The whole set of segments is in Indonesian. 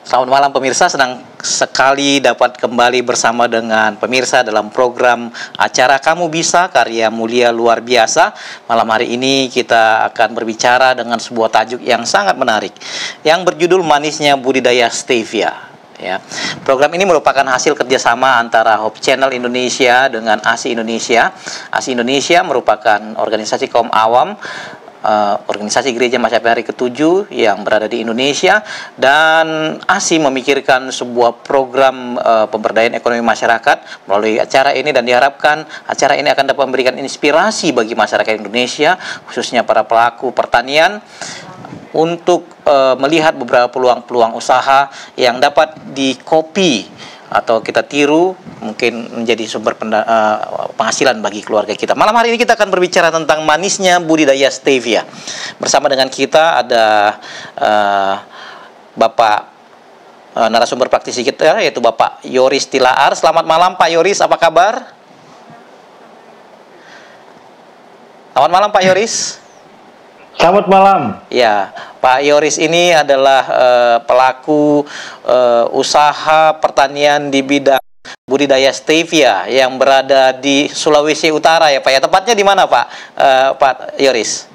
Selamat malam pemirsa, senang sekali dapat kembali bersama dengan pemirsa dalam program acara Kamu Bisa Karya Mulia Luar Biasa. Malam hari ini kita akan berbicara dengan sebuah tajuk yang sangat menarik yang berjudul Manisnya Budidaya Stevia. Ya, program ini merupakan hasil kerjasama antara Hope Channel Indonesia dengan ASI Indonesia. ASI Indonesia merupakan organisasi kaum awam, organisasi gereja Masehi hari ke-7 yang berada di Indonesia, dan ASI memikirkan sebuah program pemberdayaan ekonomi masyarakat melalui acara ini, dan diharapkan acara ini akan dapat memberikan inspirasi bagi masyarakat Indonesia, khususnya para pelaku pertanian, untuk melihat beberapa peluang-peluang usaha yang dapat dikopi atau kita tiru, mungkin menjadi sumber penghasilan bagi keluarga kita. Malam hari ini kita akan berbicara tentang manisnya budidaya stevia. Bersama dengan kita ada Bapak narasumber praktisi kita, yaitu Bapak Yoris Tilaar. Selamat malam Pak Yoris, apa kabar? Selamat malam Pak Yoris. Selamat malam. Ya, Pak Yoris ini adalah pelaku usaha pertanian di bidang budidaya stevia yang berada di Sulawesi Utara ya Pak ya. Tepatnya di mana Pak, Pak Yoris?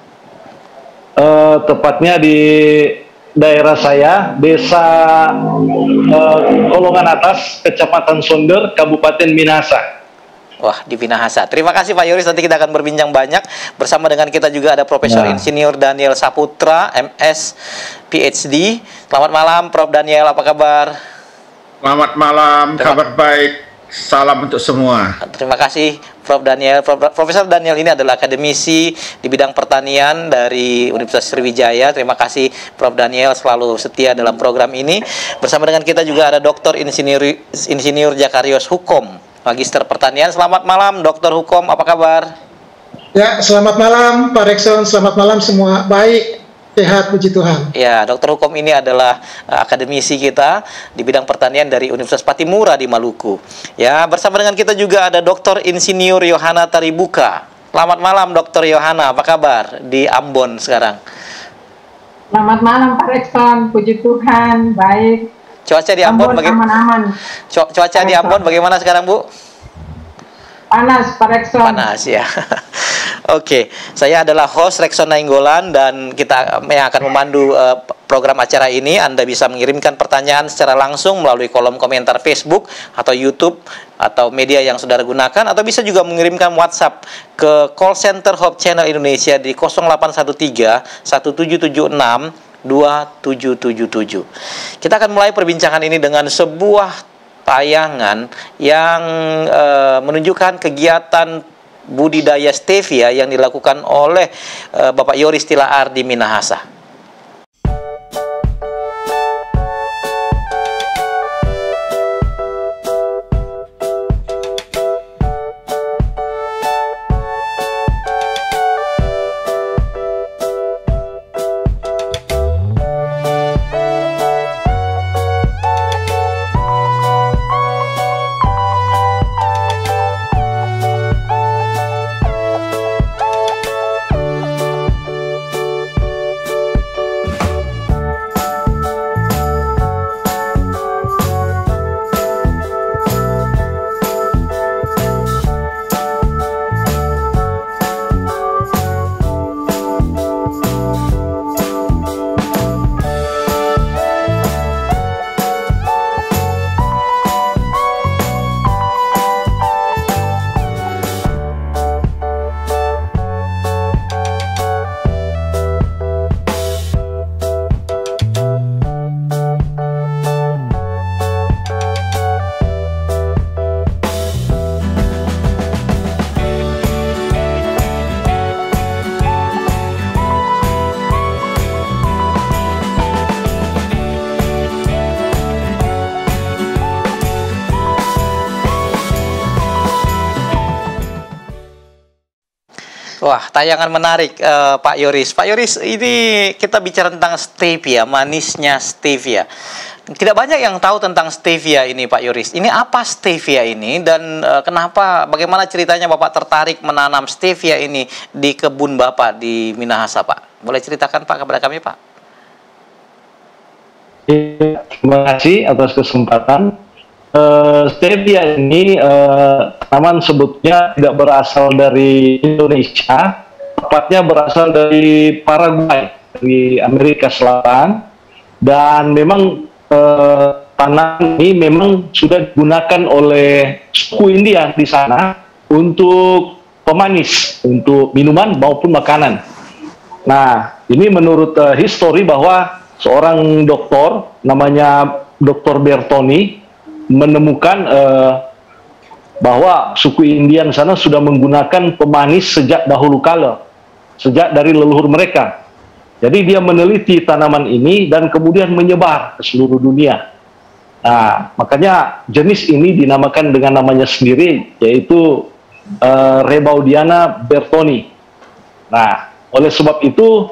Tepatnya di daerah saya, Desa Kolongan Atas, Kecamatan Sonder, Kabupaten Minahasa. Wah, di Minahasa. Terima kasih Pak Yoris, nanti kita akan berbincang banyak. Bersama dengan kita juga ada Profesor Insinyur Daniel Saputra, MS, PhD. Selamat malam Prof. Daniel, apa kabar? Selamat malam, kabar baik. Salam untuk semua. Terima kasih Prof. Daniel. Profesor Daniel ini adalah akademisi di bidang pertanian dari Universitas Sriwijaya. Terima kasih Prof. Daniel selalu setia dalam program ini. Bersama dengan kita juga ada Dr. Insinyur Jakarios Hukom, Magister Pertanian. Selamat malam Dr. Hukom, apa kabar? Ya, selamat malam Pak Rekson, selamat malam semua. Baik, sehat, puji Tuhan. Ya, Dr. Hukom ini adalah akademisi kita di bidang pertanian dari Universitas Patimura di Maluku. Ya, bersama dengan kita juga ada Dr. Insinyur Yohana Taribuka. Selamat malam Dr. Yohana, apa kabar di Ambon sekarang? Selamat malam Pak Rekson, puji Tuhan, baik. Cuaca di Ambon aman-aman. Cuaca di Ambon bagaimana sekarang, Bu? Panas, Pak Rekson. Panas ya. Oke, saya adalah host Rekson Nainggolan, dan kita yang akan memandu program acara ini. Anda bisa mengirimkan pertanyaan secara langsung melalui kolom komentar Facebook atau YouTube atau media yang saudara gunakan, atau bisa juga mengirimkan WhatsApp ke call center Hope Channel Indonesia di 0813 1776 2777. Kita akan mulai perbincangan ini dengan sebuah tayangan yang menunjukkan kegiatan budidaya stevia yang dilakukan oleh Bapak Yoris Tilaar di Minahasa. Wah, tayangan menarik, Pak Yoris. Pak Yoris, ini kita bicara tentang stevia, manisnya stevia. Tidak banyak yang tahu tentang stevia ini, Pak Yoris. Ini apa stevia ini dan kenapa, bagaimana ceritanya Bapak tertarik menanam stevia ini di kebun Bapak di Minahasa, Pak? Boleh ceritakan, Pak, kepada kami, Pak? Terima kasih atas kesempatan. Stevia ini tanaman sebutnya tidak berasal dari Indonesia, tepatnya berasal dari Paraguay, dari Amerika Selatan, dan memang tanaman ini memang sudah digunakan oleh suku India di sana untuk pemanis, untuk minuman maupun makanan. Nah, ini menurut histori bahwa seorang dokter namanya Dr. Bertoni menemukan bahwa suku Indian sana sudah menggunakan pemanis sejak dahulu kala, sejak dari leluhur mereka. Jadi dia meneliti tanaman ini dan kemudian menyebar ke seluruh dunia. Nah, makanya jenis ini dinamakan dengan namanya sendiri, yaitu Rebaudiana bertoni. Nah, oleh sebab itu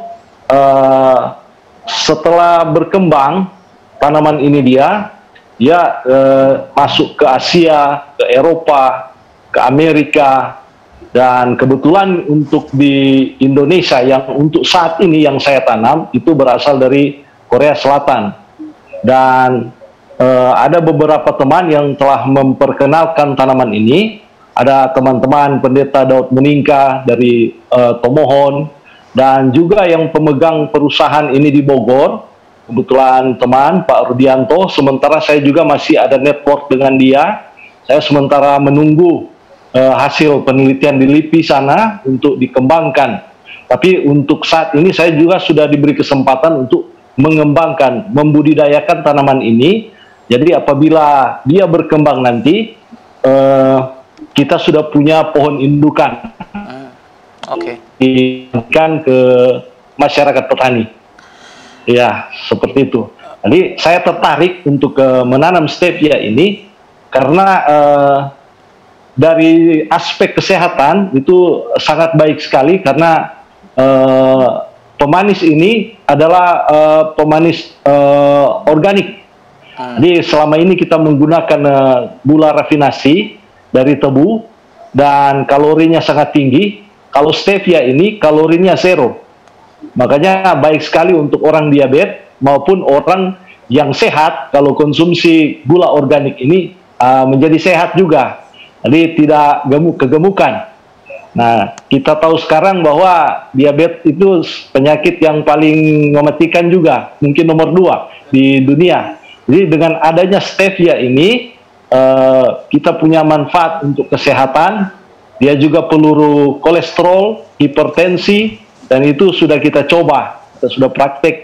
setelah berkembang tanaman ini dia masuk ke Asia, ke Eropa, ke Amerika, dan kebetulan untuk di Indonesia yang untuk saat ini yang saya tanam itu berasal dari Korea Selatan. Dan ada beberapa teman yang telah memperkenalkan tanaman ini. Ada teman-teman Pendeta Daud Meningka dari Tomohon, dan juga yang pemegang perusahaan ini di Bogor, kebetulan teman Pak Rudianto. Sementara saya juga masih ada network dengan dia. Saya sementara menunggu hasil penelitian di LIPI sana untuk dikembangkan. Tapi untuk saat ini saya juga sudah diberi kesempatan untuk mengembangkan, membudidayakan tanaman ini. Jadi apabila dia berkembang nanti, kita sudah punya pohon indukan. Diberikan ke masyarakat petani. Ya, seperti itu. Jadi saya tertarik untuk menanam stevia ini karena dari aspek kesehatan itu sangat baik sekali, karena pemanis ini adalah pemanis organik. Jadi selama ini kita menggunakan gula rafinasi dari tebu dan kalorinya sangat tinggi. Kalau stevia ini kalorinya zero. Makanya baik sekali untuk orang diabetes maupun orang yang sehat. Kalau konsumsi gula organik ini menjadi sehat juga. Jadi tidak kegemukan. Nah, kita tahu sekarang bahwa diabetes itu penyakit yang paling mematikan juga, mungkin nomor 2 di dunia. Jadi dengan adanya stevia ini, kita punya manfaat untuk kesehatan. Dia juga peluru kolesterol, hipertensi, dan itu sudah kita coba, kita sudah praktek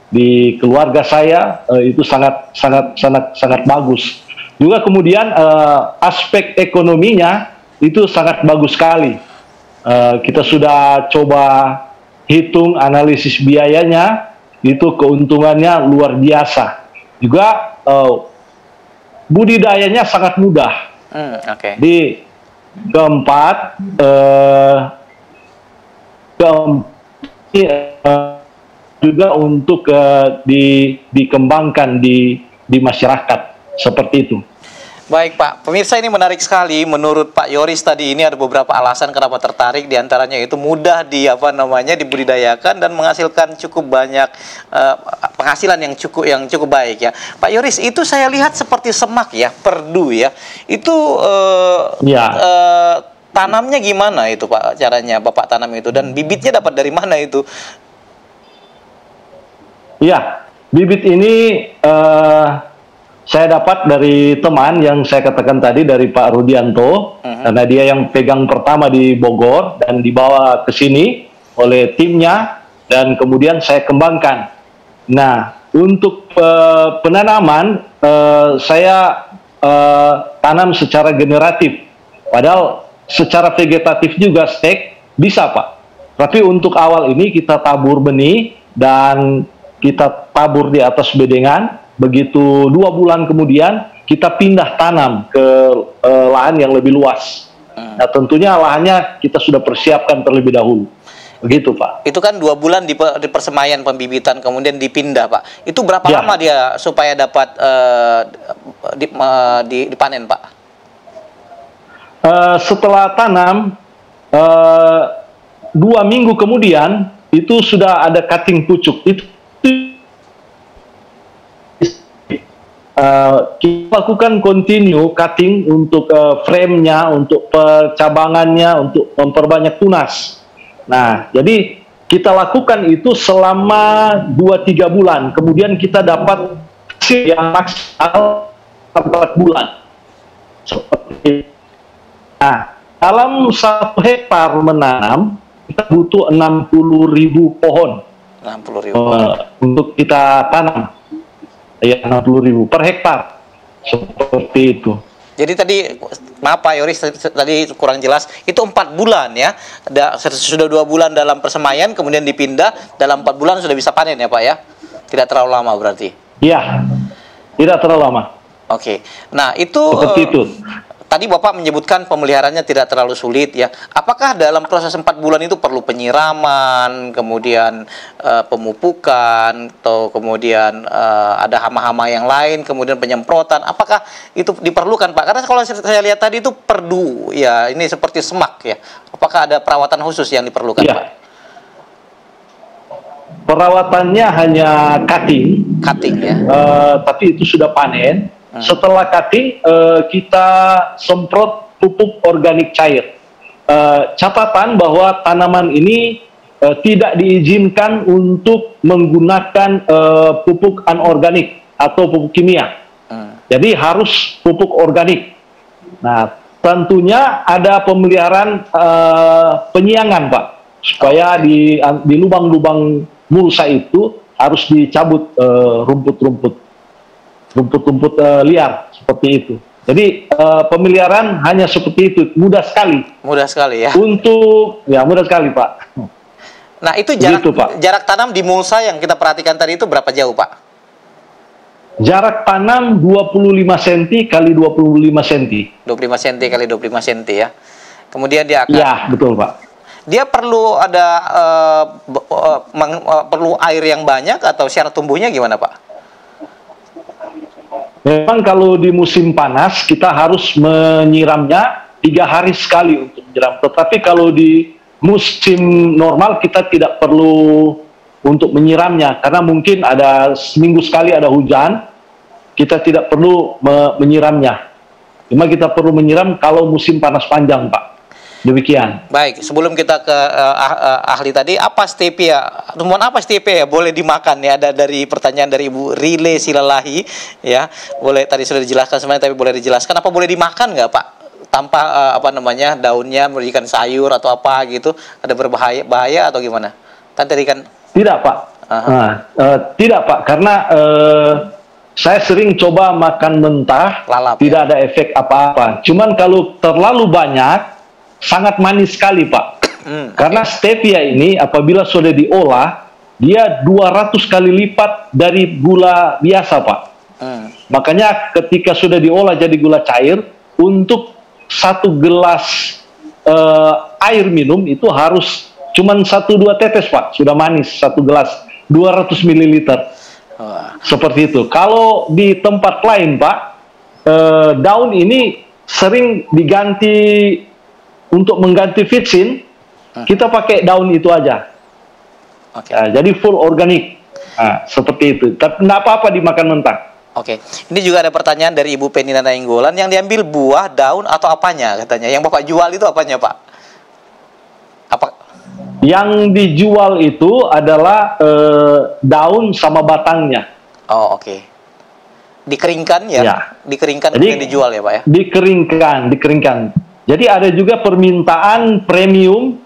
di keluarga saya. Itu sangat bagus. Juga kemudian aspek ekonominya itu sangat bagus sekali. Kita sudah coba hitung analisis biayanya, itu keuntungannya luar biasa. Juga budidayanya sangat mudah. Di keempat, juga untuk dikembangkan di masyarakat seperti itu. Baik, Pak. Pemirsa, ini menarik sekali. Menurut Pak Yoris tadi ini ada beberapa alasan kenapa tertarik. Di antaranya itu mudah dibudidayakan dan menghasilkan cukup banyak penghasilan yang cukup baik ya. Pak Yoris, itu saya lihat seperti semak ya, perdu ya. Itu tanamnya gimana itu, Pak? Caranya Bapak tanam itu, dan bibitnya dapat dari mana itu? Ya, bibit ini saya dapat dari teman yang saya katakan tadi, dari Pak Rudianto, karena dia yang pegang pertama di Bogor dan dibawa ke sini oleh timnya, dan kemudian saya kembangkan. Nah, untuk penanaman saya tanam secara generatif, padahal secara vegetatif juga stek bisa, Pak. Tapi untuk awal ini kita tabur benih dan kita tabur di atas bedengan. Begitu 2 bulan kemudian kita pindah tanam ke lahan yang lebih luas. Nah tentunya lahannya kita sudah persiapkan terlebih dahulu. Begitu Pak. Itu kan 2 bulan di persemaian pembibitan, kemudian dipindah Pak. Itu berapa Ya. lama dia supaya dapat dipanen Pak? Setelah tanam 2 minggu kemudian itu sudah ada cutting pucuk. Itu kita lakukan continue cutting untuk frame-nya, untuk percabangannya, untuk memperbanyak tunas. Nah, jadi kita lakukan itu selama 2-3 bulan. Kemudian kita dapat hasil yang maksimal 4 bulan. Seperti itu. Nah, dalam 1 hektar menanam, kita butuh 60.000 pohon 60.000. untuk kita tanam. Ya, 60.000 per hektar. Seperti itu. Jadi tadi, maaf Pak Yoris, tadi kurang jelas, itu 4 bulan ya. Sudah 2 bulan dalam persemaian, kemudian dipindah, dalam 4 bulan sudah bisa panen ya Pak ya? Tidak terlalu lama berarti? Iya, tidak terlalu lama. Oke, nah itu... Seperti itu. Tadi Bapak menyebutkan pemeliharaannya tidak terlalu sulit ya. Apakah dalam proses 4 bulan itu perlu penyiraman, kemudian pemupukan, atau kemudian ada hama-hama yang lain, kemudian penyemprotan? Apakah itu diperlukan Pak? Karena kalau saya lihat tadi itu perdu, ya ini seperti semak ya. Apakah ada perawatan khusus yang diperlukan Ya. Pak? Perawatannya hanya cutting, Cutting ya. tapi itu sudah panen. Setelah cutting, kita semprot pupuk organik cair. Catatan bahwa tanaman ini tidak diizinkan untuk menggunakan pupuk anorganik atau pupuk kimia. Jadi harus pupuk organik. Nah, tentunya ada pemeliharaan penyiangan, Pak, supaya di lubang-lubang mulsa itu harus dicabut rumput-rumput liar seperti itu. Jadi pemeliharaan hanya seperti itu, mudah sekali. Mudah sekali ya. Mudah sekali Pak. Nah itu Begitu, Pak. jarak tanam di mulsa yang kita perhatikan tadi itu berapa jauh Pak? Jarak tanam 25 cm kali 25 cm. 25 cm kali 25 cm ya. Kemudian dia akan... Ya, betul Pak. Dia perlu ada perlu air yang banyak atau syarat tumbuhnya gimana Pak? Memang kalau di musim panas kita harus menyiramnya 3 hari sekali untuk menyiram. Tetapi kalau di musim normal kita tidak perlu untuk menyiramnya karena mungkin ada seminggu sekali ada hujan, kita tidak perlu menyiramnya. Cuma kita perlu menyiram kalau musim panas panjang, Pak. Demikian. Baik, sebelum kita ke ahli tadi, apa stevia? Tumbuhan apa stevia ya? Boleh dimakan ya? Ada dari pertanyaan dari Ibu Rile Silalahi ya. Boleh, tadi sudah dijelaskan sebenarnya, tapi boleh dijelaskan apa boleh dimakan nggak Pak? Tanpa daunnya memberikan sayur atau apa gitu? Ada bahaya atau gimana? Kan tadi kan tidak Pak. Tidak Pak, karena saya sering coba makan mentah, lalap, tidak ya? ada efek apa-apa. Cuman kalau terlalu banyak sangat manis sekali Pak. Karena stevia ini apabila sudah diolah, dia 200 kali lipat dari gula biasa Pak. Makanya ketika sudah diolah jadi gula cair, untuk 1 gelas air minum itu harus cuman 1-2 tetes Pak, sudah manis 1 gelas 200 ml. Seperti itu. Kalau di tempat lain Pak, daun ini sering diganti. Untuk mengganti vitsin, kita pakai daun itu aja. Jadi full organik. Seperti itu. Tapi tidak apa-apa dimakan mentah. Oke. Ini juga ada pertanyaan dari Ibu Penina Nainggolan, yang diambil buah, daun, atau apanya katanya? Yang Bapak jual itu apanya Pak? Yang dijual itu adalah daun sama batangnya. Oh, oke. Dikeringkan ya? Dikeringkan kemudian dijual ya Pak ya? Dikeringkan. Jadi ada juga permintaan premium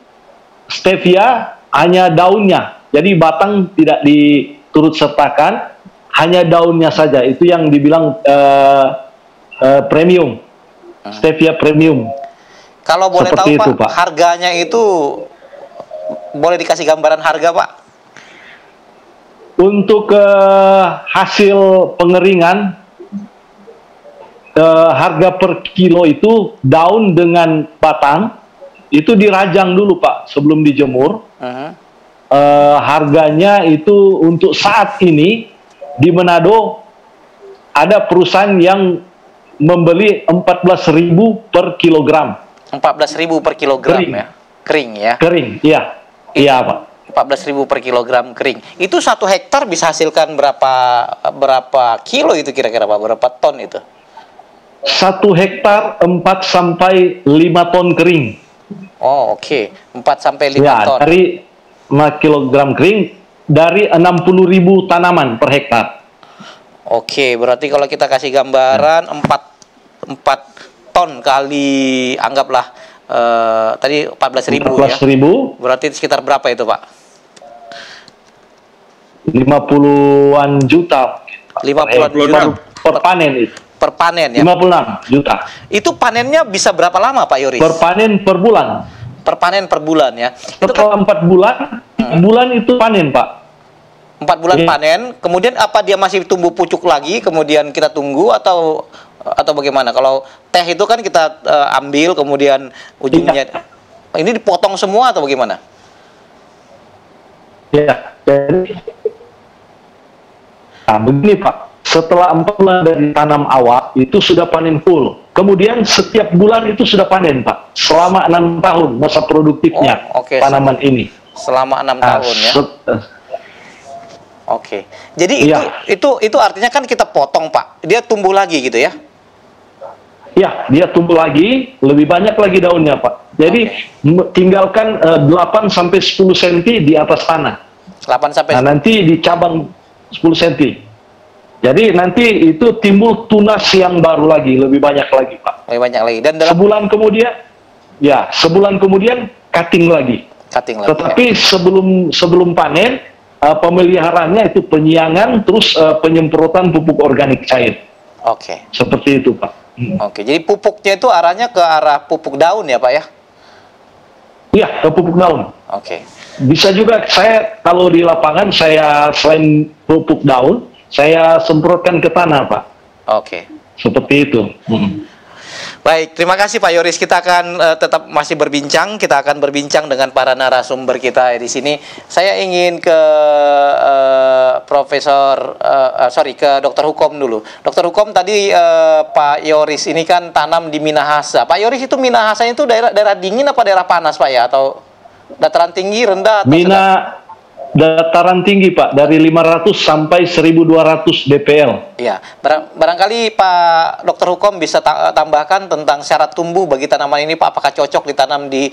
stevia hanya daunnya. Jadi batang tidak diturut sertakan, hanya daunnya saja. Itu yang dibilang premium, stevia premium. Kalau boleh tahu Pak, harganya itu boleh dikasih gambaran harga Pak? Untuk hasil pengeringan harga per kilo itu daun dengan batang itu dirajang dulu Pak sebelum dijemur. Harganya itu untuk saat ini di Manado ada perusahaan yang membeli 14.000 per kilogram. 14.000 per kilogram Kering. ya? Kering ya? Kering, iya. Iya Pak. 14.000 per kilogram kering. Itu 1 hektar bisa hasilkan berapa kilo itu kira-kira Pak? Berapa ton itu? 1 hektar 4 sampai 5 ton kering. Oh, oke. 4 sampai 5 Ya, ton. dari 5 kilogram kering dari 60.000 tanaman per hektar. Oke, berarti kalau kita kasih gambaran 4 ton kali anggaplah tadi 14.000 ya. 14.000. Berarti sekitar berapa itu, Pak? 50-an juta. 50-an juta Per panen itu. per panen ya. 56 juta. Itu panennya bisa berapa lama, Pak Yoris? Per panen per bulan. Per panen per bulan ya. Itu Setelah 4 bulan, bulan itu panen, Pak. 4 bulan Iya. panen, kemudian apa dia masih tumbuh pucuk lagi, kemudian kita tunggu atau bagaimana? Kalau teh itu kan kita ambil, kemudian ujungnya ini dipotong semua atau bagaimana? Ya, jadi nah, begini Pak, setelah 4 bulan dari tanam awal itu sudah panen full. Kemudian setiap bulan itu sudah panen Pak, selama 6 tahun masa produktifnya oke. tanaman ini. Selama 6 tahun ya. Oke. Jadi Iya. itu artinya kan kita potong, Pak. Dia tumbuh lagi gitu ya. Ya, dia tumbuh lagi, lebih banyak lagi daunnya Pak. Jadi tinggalkan 8 sampai 10 cm di atas tanah. 8 sampai Nah, nanti di cabang 10 cm. Jadi nanti itu timbul tunas yang baru lagi, lebih banyak lagi Pak. lebih banyak lagi. Dan dalam sebulan kemudian cutting lagi. cutting lagi. Tetapi sebelum panen, pemeliharaannya itu penyiangan, terus penyemprotan pupuk organik cair. Oke. Seperti itu Pak. Oke. Jadi pupuknya itu arahnya ke arah pupuk daun ya, Pak ya? Iya, ke pupuk daun. Oke. Bisa juga saya kalau di lapangan saya selain pupuk daun, saya semprotkan ke tanah Pak. Oke. Seperti itu. Baik, terima kasih Pak Yoris. Kita akan tetap masih berbincang. Kita akan berbincang dengan para narasumber kita di sini. Saya ingin ke ke Dokter Hukom dulu. Dokter Hukom tadi Pak Yoris ini kan tanam di Minahasa. Pak Yoris itu Minahasa itu daerah dingin apa daerah panas Pak ya? Atau dataran tinggi, rendah? Atau Dataran tinggi Pak, dari 500 sampai 1200 dpl. Ya, barangkali Pak Dokter Hukom bisa tambahkan tentang syarat tumbuh bagi tanaman ini Pak, apakah cocok ditanam di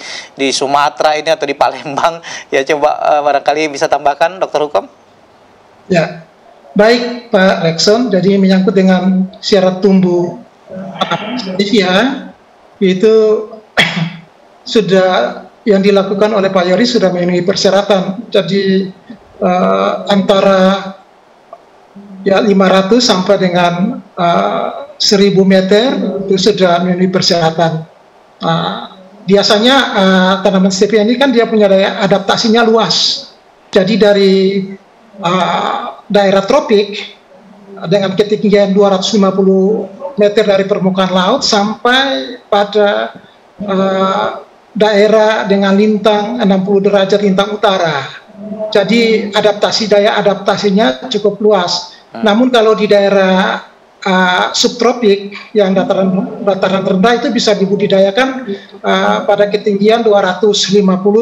Sumatera ini atau di Palembang? Ya coba barangkali bisa tambahkan Dokter Hukom. Ya, baik Pak Rekson. Jadi menyangkut dengan syarat tumbuh stevia itu sudah yang dilakukan oleh Pak Yoris sudah memenuhi persyaratan. Jadi antara 500 sampai dengan 1000 meter itu sudah memenuhi persyaratan. Biasanya tanaman stevia ini kan dia punya daya adaptasinya luas. Jadi dari daerah tropik dengan ketinggian 250 meter dari permukaan laut sampai pada daerah dengan lintang 60 derajat lintang utara. Jadi daya adaptasinya cukup luas. Namun kalau di daerah subtropik yang dataran rendah itu bisa dibudidayakan pada ketinggian 250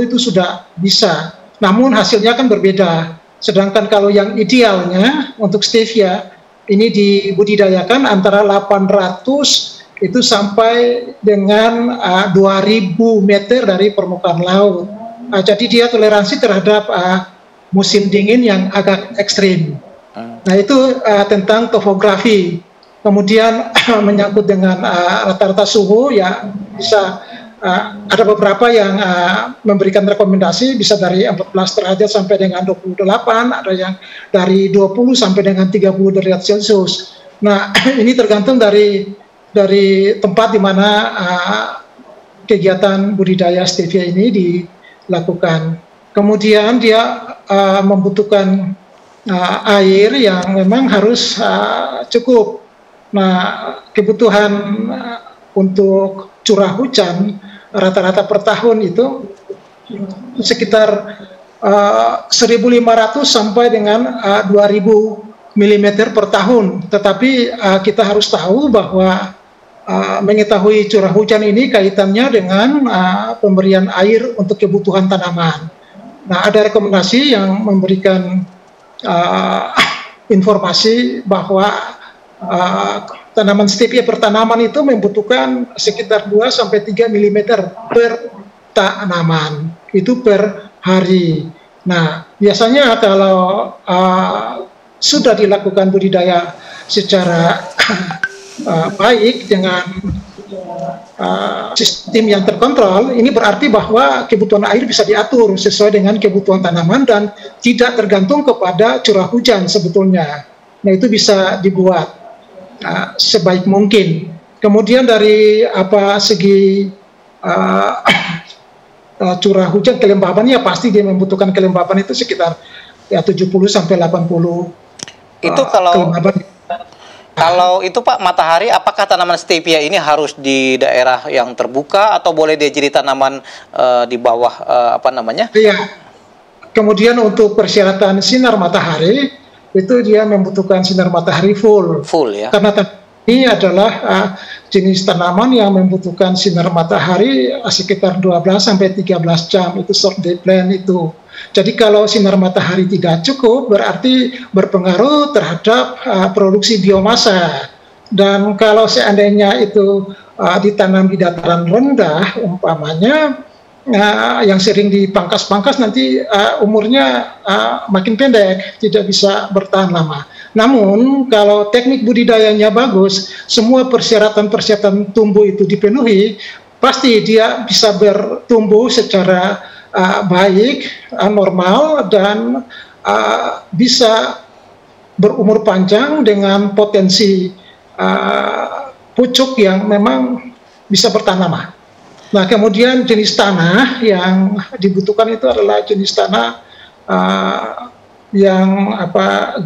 itu sudah bisa. Namun hasilnya kan berbeda. Sedangkan kalau yang idealnya untuk stevia ini dibudidayakan antara 800 itu sampai dengan 2000 meter dari permukaan laut. Jadi dia toleransi terhadap musim dingin yang agak ekstrim. Nah itu tentang topografi. Kemudian menyangkut dengan rata-rata suhu ya bisa ada beberapa yang memberikan rekomendasi bisa dari 14 derajat sampai dengan 28, ada yang dari 20 sampai dengan 30 derajat Celcius. Nah ini tergantung dari tempat di mana kegiatan budidaya stevia ini dilakukan. Kemudian dia membutuhkan air yang memang harus cukup. Nah, kebutuhan untuk curah hujan rata-rata per tahun itu sekitar 1.500 sampai dengan 2.000 mm per tahun. Tetapi kita harus tahu bahwa mengetahui curah hujan ini kaitannya dengan pemberian air untuk kebutuhan tanaman. Nah, ada rekomendasi yang memberikan informasi bahwa tanaman stevia per tanaman itu membutuhkan sekitar 2 sampai 3 mm per tanaman, itu per hari. Nah, biasanya kalau sudah dilakukan budidaya secara baik dengan sistem yang terkontrol, ini berarti bahwa kebutuhan air bisa diatur sesuai dengan kebutuhan tanaman dan tidak tergantung kepada curah hujan sebetulnya. Nah, itu bisa dibuat sebaik mungkin. Kemudian dari segi curah hujan, kelembabannya pasti dia membutuhkan kelembaban itu sekitar 70 sampai 80. Itu kalau itu Pak, matahari, apakah tanaman stevia ini harus di daerah yang terbuka atau boleh dia jadi tanaman di bawah Iya. Kemudian untuk persyaratan sinar matahari itu dia membutuhkan sinar matahari full ya. Karena ini adalah jenis tanaman yang membutuhkan sinar matahari sekitar 12 sampai 13 jam, itu short day plant itu. Jadi kalau sinar matahari tidak cukup berarti berpengaruh terhadap produksi biomasa. Dan kalau seandainya itu ditanam di dataran rendah umpamanya, yang sering dipangkas-pangkas nanti umurnya makin pendek, tidak bisa bertahan lama. Namun kalau teknik budidayanya bagus, semua persyaratan-persyaratan tumbuh itu dipenuhi, pasti dia bisa bertumbuh secara baik, normal, dan bisa berumur panjang dengan potensi pucuk yang memang bisa bertahan lama. Nah, kemudian jenis tanah yang dibutuhkan itu adalah jenis tanah yang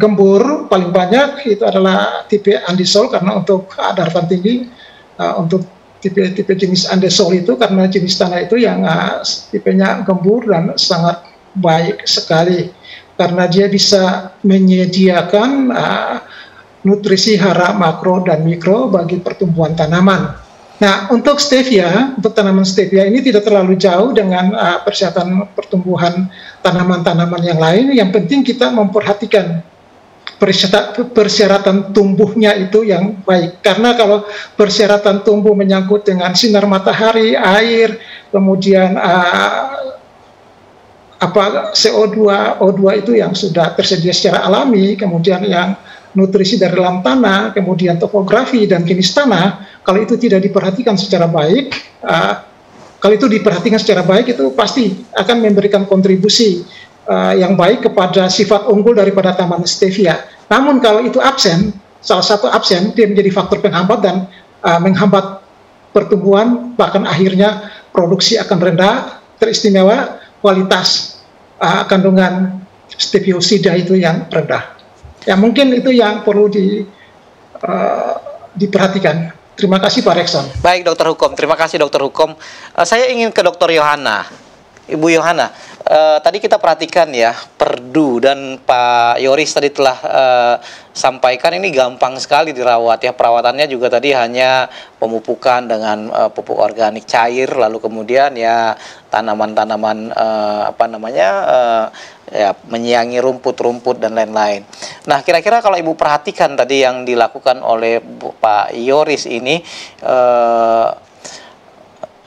gembur paling banyak, itu adalah tipe andesol karena untuk daratan tinggi. Untuk tipe jenis andesol itu karena jenis tanah itu yang tipenya gembur dan sangat baik sekali karena dia bisa menyediakan nutrisi hara makro dan mikro bagi pertumbuhan tanaman. Nah, untuk stevia, untuk tanaman stevia ini tidak terlalu jauh dengan persyaratan pertumbuhan tanaman-tanaman yang lain. Yang penting kita memperhatikan persyaratan tumbuhnya itu yang baik. Karena kalau persyaratan tumbuh menyangkut dengan sinar matahari, air, kemudian CO2, O2 itu yang sudah tersedia secara alami, kemudian yang nutrisi dari dalam tanah, kemudian topografi dan jenis tanah, kalau itu tidak diperhatikan secara baik, itu pasti akan memberikan kontribusi yang baik kepada sifat unggul daripada tanaman stevia. Namun kalau itu absen, salah satu absen, dia menjadi faktor penghambat dan menghambat pertumbuhan, bahkan akhirnya produksi akan rendah, teristimewa kualitas kandungan steviosida itu yang rendah. Ya, mungkin itu yang perlu diperhatikan. Terima kasih Pak Rekson. Baik Dokter Hukum, terima kasih Dokter Hukum. Saya ingin ke Dokter Yohana. Ibu Yohana, tadi kita perhatikan ya, Perdu dan Pak Yoris tadi telah sampaikan ini gampang sekali dirawat ya. Perawatannya juga tadi hanya pemupukan dengan pupuk organik cair, lalu kemudian ya tanaman-tanaman ya menyiangi rumput-rumput dan lain-lain. Nah, kira-kira kalau Ibu perhatikan tadi yang dilakukan oleh Pak Yoris ini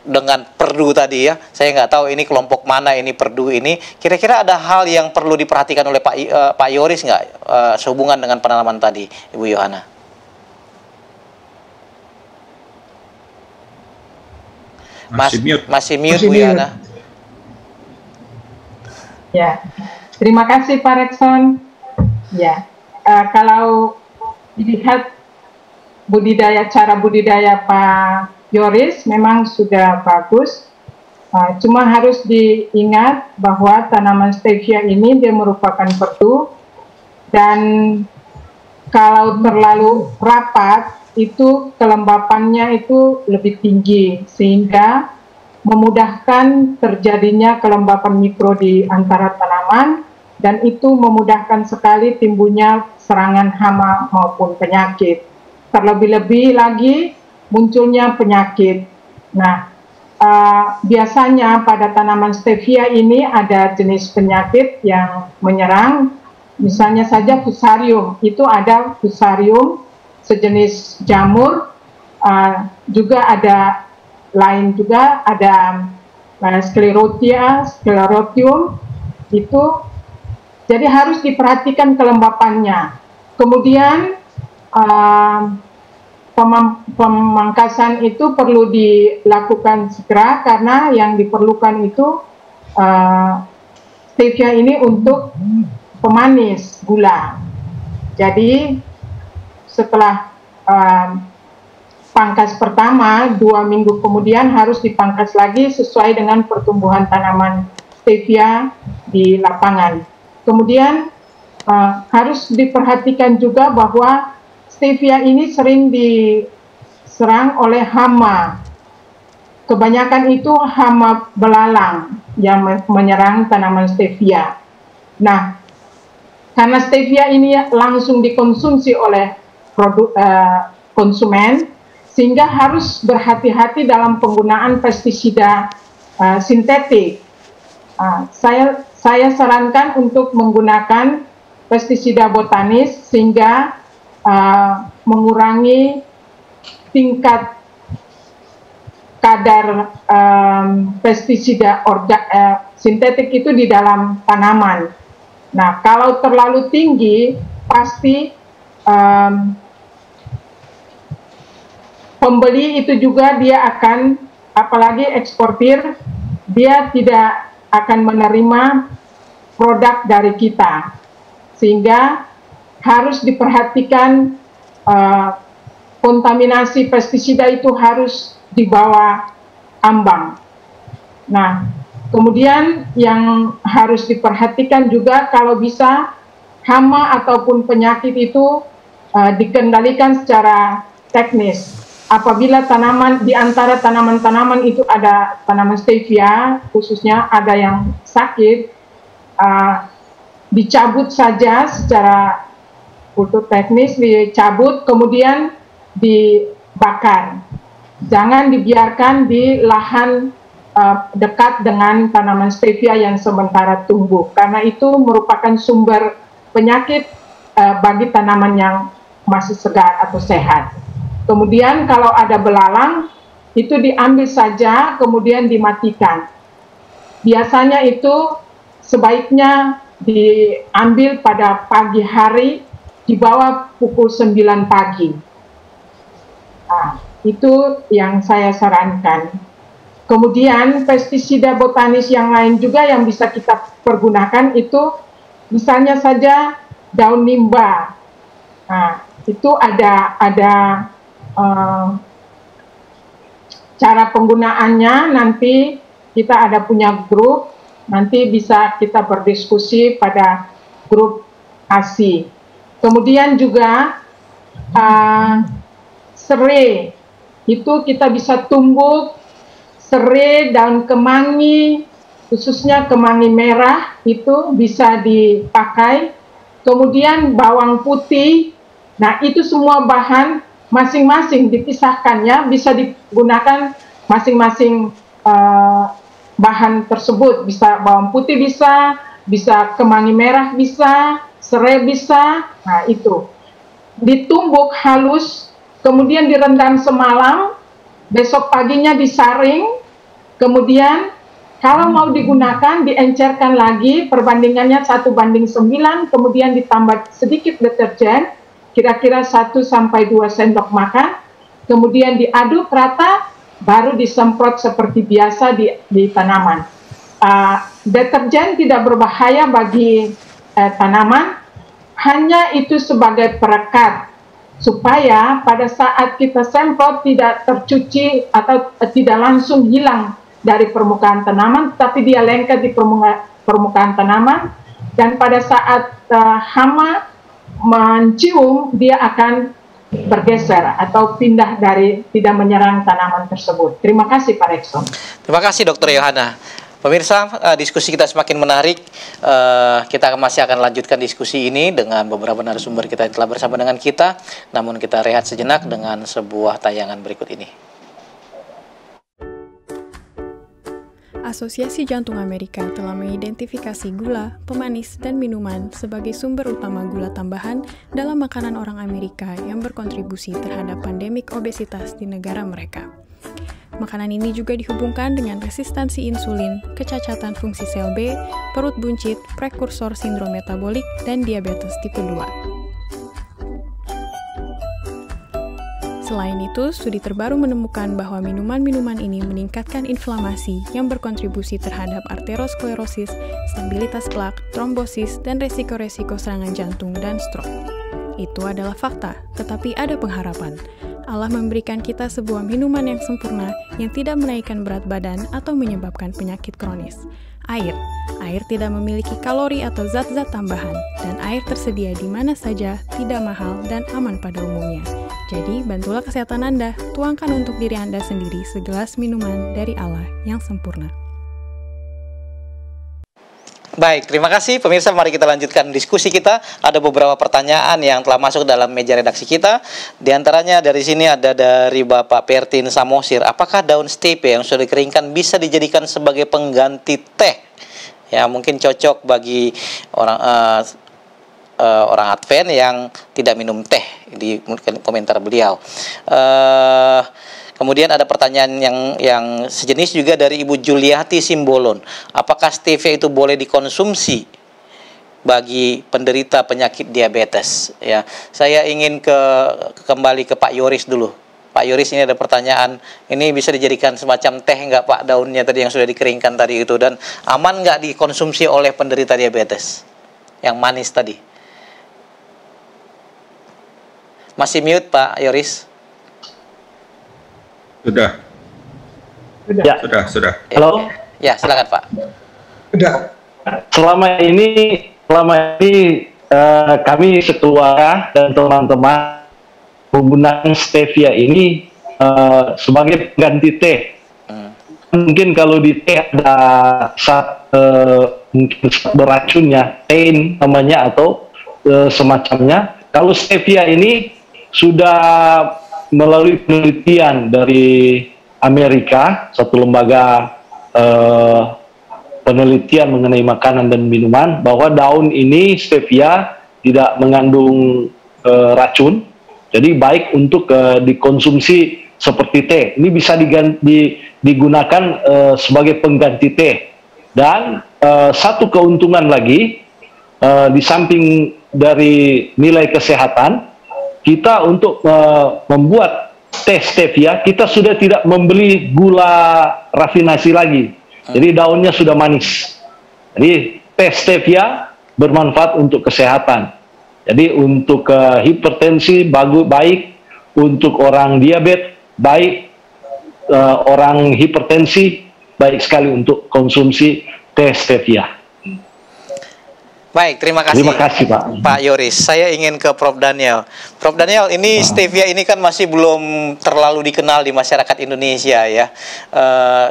dengan Perdu tadi ya, saya nggak tahu ini kelompok mana ini Perdu ini. Kira-kira ada hal yang perlu diperhatikan oleh Pak Yoris nggak sehubungan dengan penanaman tadi, Ibu Yohana? Masih mute Bu Yohana. Ya, terima kasih Pak Rekson. Ya, kalau dilihat cara budidaya Pak Yoris memang sudah bagus. Cuma harus diingat bahwa tanaman stevia ini dia merupakan perdu, dan kalau terlalu rapat itu kelembapannya itu lebih tinggi sehingga memudahkan terjadinya kelembapan mikro di antara tanaman, dan itu memudahkan sekali timbulnya serangan hama maupun penyakit. Terlebih-lebih lagi munculnya penyakit. Nah, biasanya pada tanaman stevia ini ada jenis penyakit yang menyerang, misalnya saja fusarium. Itu ada fusarium sejenis jamur, juga ada lain juga ada sclerotium itu, jadi harus diperhatikan kelembapannya. Kemudian pemangkasan itu perlu dilakukan segera karena yang diperlukan itu stevia ini untuk pemanis gula. Jadi setelah pangkas pertama, 2 minggu kemudian harus dipangkas lagi sesuai dengan pertumbuhan tanaman stevia di lapangan. Kemudian harus diperhatikan juga bahwa stevia ini sering diserang oleh hama. Kebanyakan itu hama belalang yang menyerang tanaman stevia. Nah, karena stevia ini langsung dikonsumsi oleh konsumen, sehingga harus berhati-hati dalam penggunaan pestisida sintetik. Saya sarankan untuk menggunakan pestisida botanis sehingga mengurangi tingkat kadar pestisida sintetik itu di dalam tanaman. Nah, kalau terlalu tinggi, pasti pembeli itu juga dia akan, apalagi eksportir, dia tidak akan menerima produk dari kita. Sehingga harus diperhatikan kontaminasi pestisida itu harus di bawah ambang. Nah, kemudian yang harus diperhatikan juga kalau bisa hama ataupun penyakit itu dikendalikan secara teknis. Apabila tanaman, di antara tanaman-tanaman itu ada tanaman stevia, khususnya ada yang sakit, dicabut saja secara untuk teknis, dicabut kemudian dibakar. Jangan dibiarkan di lahan dekat dengan tanaman stevia yang sementara tumbuh, karena itu merupakan sumber penyakit bagi tanaman yang masih segar atau sehat. Kemudian kalau ada belalang, itu diambil saja, kemudian dimatikan. Biasanya itu sebaiknya diambil pada pagi hari, di bawah pukul 9 pagi. Nah, itu yang saya sarankan. Kemudian pestisida botanis yang lain juga yang bisa kita pergunakan itu, misalnya saja daun nimba. Nah, itu ada cara penggunaannya, nanti kita ada punya grup, nanti bisa kita berdiskusi pada grup ASI. Kemudian juga serai, itu kita bisa tumbuk serai, daun kemangi, khususnya kemangi merah, itu bisa dipakai. Kemudian bawang putih, nah itu semua bahan masing-masing dipisahkan ya, bisa digunakan masing-masing bahan tersebut. Bisa bawang putih, bisa kemangi merah, bisa serai, bisa. Nah itu ditumbuk halus, kemudian direndam semalam, besok paginya disaring, kemudian kalau mau digunakan diencerkan lagi, perbandingannya 1:9, kemudian ditambah sedikit deterjen, kira-kira 1 sampai 2 sendok makan, kemudian diaduk rata, baru disemprot seperti biasa di tanaman. Deterjen tidak berbahaya bagi tanaman, hanya itu sebagai perekat, supaya pada saat kita semprot tidak tercuci atau tidak langsung hilang dari permukaan tanaman, tapi dia lengket di permukaan tanaman, dan pada saat hama mencium, dia akan bergeser atau pindah dari tidak menyerang tanaman tersebut. Terima kasih Pak Rekson. Terima kasih Dr. Yohana. Pemirsa, diskusi kita semakin menarik. Kita masih akan lanjutkan diskusi ini dengan beberapa narasumber kita yang telah bersama dengan kita. Namun kita rehat sejenak dengan sebuah tayangan berikut ini. Asosiasi Jantung Amerika telah mengidentifikasi gula, pemanis, dan minuman sebagai sumber utama gula tambahan dalam makanan orang Amerika yang berkontribusi terhadap pandemik obesitas di negara mereka. Makanan ini juga dihubungkan dengan resistensi insulin, kecacatan fungsi sel B, perut buncit, prekursor sindrom metabolik, dan diabetes tipe 2. Selain itu, studi terbaru menemukan bahwa minuman-minuman ini meningkatkan inflamasi yang berkontribusi terhadap arteriosklerosis, stabilitas plak, trombosis, dan resiko-resiko serangan jantung dan stroke. Itu adalah fakta, tetapi ada pengharapan. Allah memberikan kita sebuah minuman yang sempurna yang tidak menaikkan berat badan atau menyebabkan penyakit kronis. Air. Air tidak memiliki kalori atau zat-zat tambahan, dan air tersedia di mana saja, tidak mahal, dan aman pada umumnya. Jadi, bantulah kesehatan Anda, tuangkan untuk diri Anda sendiri segelas minuman dari Allah yang sempurna. Baik, terima kasih pemirsa. Mari kita lanjutkan diskusi kita. Ada beberapa pertanyaan yang telah masuk dalam meja redaksi kita. Di antaranya dari sini ada dari Bapak Pertin Samosir. Apakah daun stevia yang sudah dikeringkan bisa dijadikan sebagai pengganti teh? Ya, mungkin cocok bagi orang Advent yang tidak minum teh, di komentar beliau. Kemudian ada pertanyaan yang sejenis juga dari Ibu Juliati Simbolon. Apakah stevia itu boleh dikonsumsi bagi penderita penyakit diabetes? Ya, saya ingin kembali ke Pak Yoris dulu. Pak Yoris, ini ada pertanyaan, ini bisa dijadikan semacam teh nggak Pak, daunnya tadi yang sudah dikeringkan tadi itu, dan aman nggak dikonsumsi oleh penderita diabetes yang manis tadi? Masih mute Pak Yoris? Sudah. Ya. Sudah. Halo. Ya, silakan Pak. Sudah. Selama ini kami sekeluarga dan teman-teman menggunakan stevia ini sebagai pengganti teh. Mungkin kalau di teh ada mungkin beracunnya, tein namanya atau semacamnya. Kalau stevia ini sudah melalui penelitian dari Amerika, satu lembaga penelitian mengenai makanan dan minuman, bahwa daun ini stevia tidak mengandung racun, jadi baik untuk dikonsumsi seperti teh. Ini bisa digunakan sebagai pengganti teh. Dan satu keuntungan lagi, di samping dari nilai kesehatan, kita untuk membuat teh stevia, kita sudah tidak membeli gula rafinasi lagi. Jadi daunnya sudah manis. Jadi teh stevia bermanfaat untuk kesehatan. Jadi untuk hipertensi baik, untuk orang diabetes baik, orang hipertensi baik sekali untuk konsumsi teh stevia. Baik, terima kasih Pak Yoris. Saya ingin ke Prof. Daniel. Prof. Daniel, ini stevia ini kan masih belum terlalu dikenal di masyarakat Indonesia ya.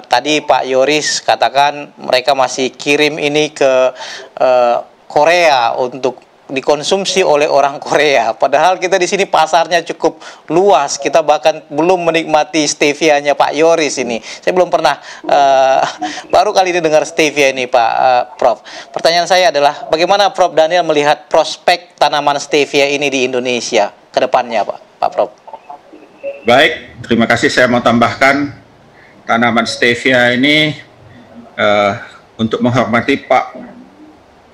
Tadi Pak Yoris katakan mereka masih kirim ini ke Korea untuk dikonsumsi oleh orang Korea. Padahal kita di sini pasarnya cukup luas. Kita bahkan belum menikmati stevianya Pak Yoris ini. Saya belum pernah, baru kali ini dengar stevia ini Pak Prof. Pertanyaan saya adalah, bagaimana Prof. Daniel melihat prospek tanaman stevia ini di Indonesia ke depannya Pak Prof? Baik, terima kasih. Saya mau tambahkan tanaman stevia ini untuk menghormati Pak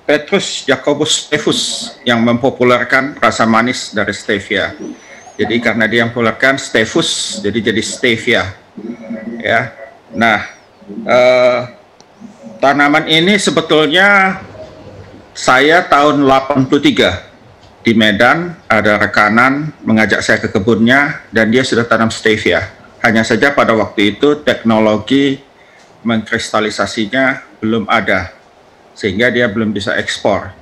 Petrus Jacobus Stevus yang mempopulerkan rasa manis dari stevia. Jadi karena dia mempopulerkan Stevus, jadi stevia. Ya. Nah, tanaman ini sebetulnya saya tahun 83 di Medan ada rekanan mengajak saya ke kebunnya dan dia sudah tanam stevia. Hanya saja pada waktu itu teknologi mengkristalisasinya belum ada, sehingga dia belum bisa ekspor.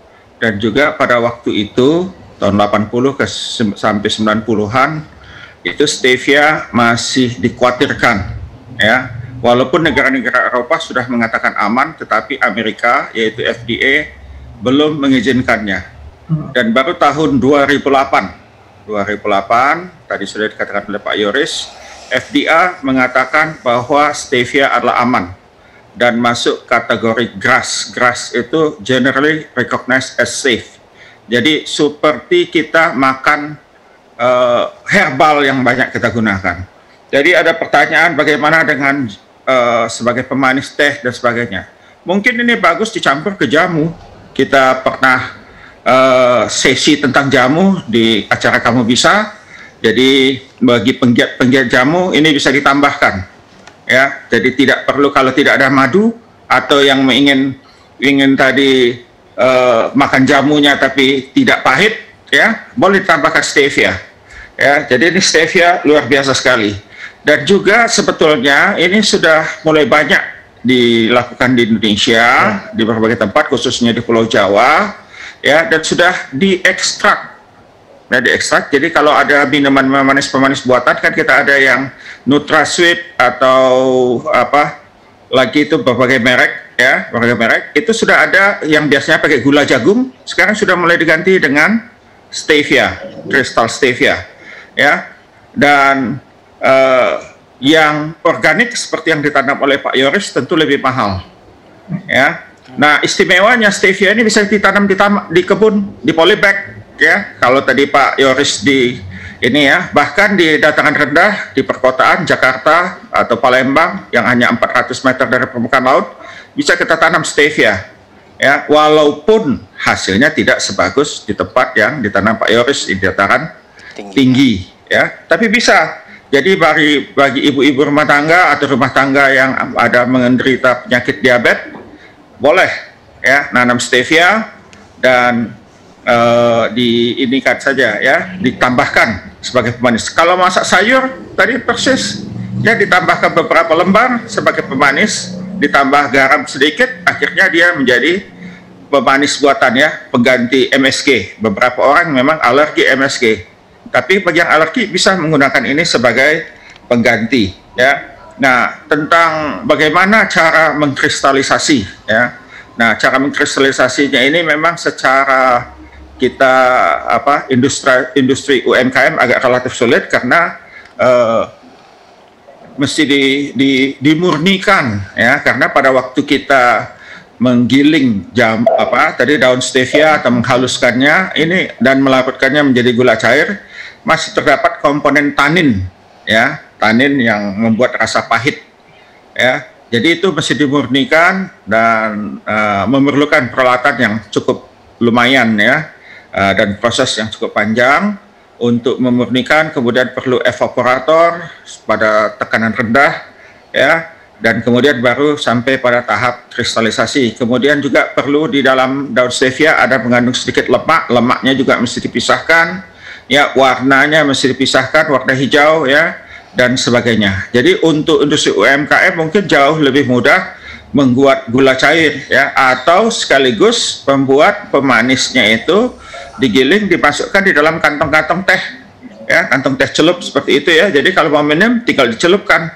Dan juga pada waktu itu tahun 80 sampai 90-an, itu stevia masih dikhawatirkan, ya. Walaupun negara-negara Eropa sudah mengatakan aman, tetapi Amerika, yaitu FDA, belum mengizinkannya. Dan baru tahun 2008, tadi sudah dikatakan oleh Pak Yoris, FDA mengatakan bahwa stevia adalah aman dan masuk kategori GRAS. GRAS itu generally recognized as safe. Jadi seperti kita makan herbal yang banyak kita gunakan. Jadi ada pertanyaan bagaimana dengan sebagai pemanis teh dan sebagainya. Mungkin ini bagus dicampur ke jamu. Kita pernah sesi tentang jamu di acara Kamu Bisa. Jadi bagi penggiat jamu ini bisa ditambahkan, ya. Jadi tidak perlu, kalau tidak ada madu atau yang ingin tadi makan jamunya tapi tidak pahit, ya, boleh ditambahkan stevia, ya. Jadi ini stevia luar biasa sekali. Dan juga sebetulnya ini sudah mulai banyak dilakukan di Indonesia, di berbagai tempat, khususnya di Pulau Jawa, ya, dan sudah diekstrak. Nah, diekstrak. Jadi kalau ada minuman pemanis buatan, kan kita ada yang NutraSweet atau apa lagi itu berbagai merek, ya, berbagai merek. Itu sudah ada yang biasanya pakai gula jagung, sekarang sudah mulai diganti dengan stevia, kristal stevia, ya. Dan yang organik seperti yang ditanam oleh Pak Yoris tentu lebih mahal, ya. Nah, istimewanya stevia ini bisa ditanam di kebun, di polybag, ya. Kalau tadi Pak Yoris di ini, ya, bahkan di dataran rendah di perkotaan Jakarta atau Palembang yang hanya 400 meter dari permukaan laut bisa kita tanam stevia, ya, walaupun hasilnya tidak sebagus di tempat yang ditanam Pak Yoris di dataran tinggi, ya, tapi bisa. Jadi bagi ibu-ibu rumah tangga atau rumah tangga yang ada menderita penyakit diabetes, boleh, ya, nanam stevia dan diinikan saja, ya, ditambahkan sebagai pemanis. Kalau masak sayur tadi persis, ya, ditambahkan beberapa lembar sebagai pemanis, ditambah garam sedikit, akhirnya dia menjadi pemanis buatan, ya, pengganti MSG. Beberapa orang memang alergi MSG. Tapi bagi yang alergi bisa menggunakan ini sebagai pengganti, ya. Nah, tentang bagaimana cara mengkristalisasi, ya. Nah, cara mengkristalisasinya ini memang secara kita industri UMKM agak relatif sulit karena mesti dimurnikan, ya, karena pada waktu kita menggiling daun stevia atau menghaluskannya ini dan melarutkannya menjadi gula cair, masih terdapat komponen tanin, ya, tanin yang membuat rasa pahit, ya. Jadi itu mesti dimurnikan dan memerlukan peralatan yang cukup lumayan, ya, dan proses yang cukup panjang untuk memurnikan. Kemudian perlu evaporator pada tekanan rendah, ya, dan kemudian baru sampai pada tahap kristalisasi. Kemudian juga perlu di dalam daun stevia ada mengandung sedikit lemak, lemaknya juga mesti dipisahkan, ya, warnanya mesti dipisahkan, warna hijau, ya, dan sebagainya. Jadi untuk industri UMKM mungkin jauh lebih mudah membuat gula cair, ya, atau sekaligus membuat pemanisnya itu digiling, dimasukkan di dalam kantong-kantong teh, ya, kantong teh celup seperti itu, ya. Jadi kalau mau minum tinggal dicelupkan,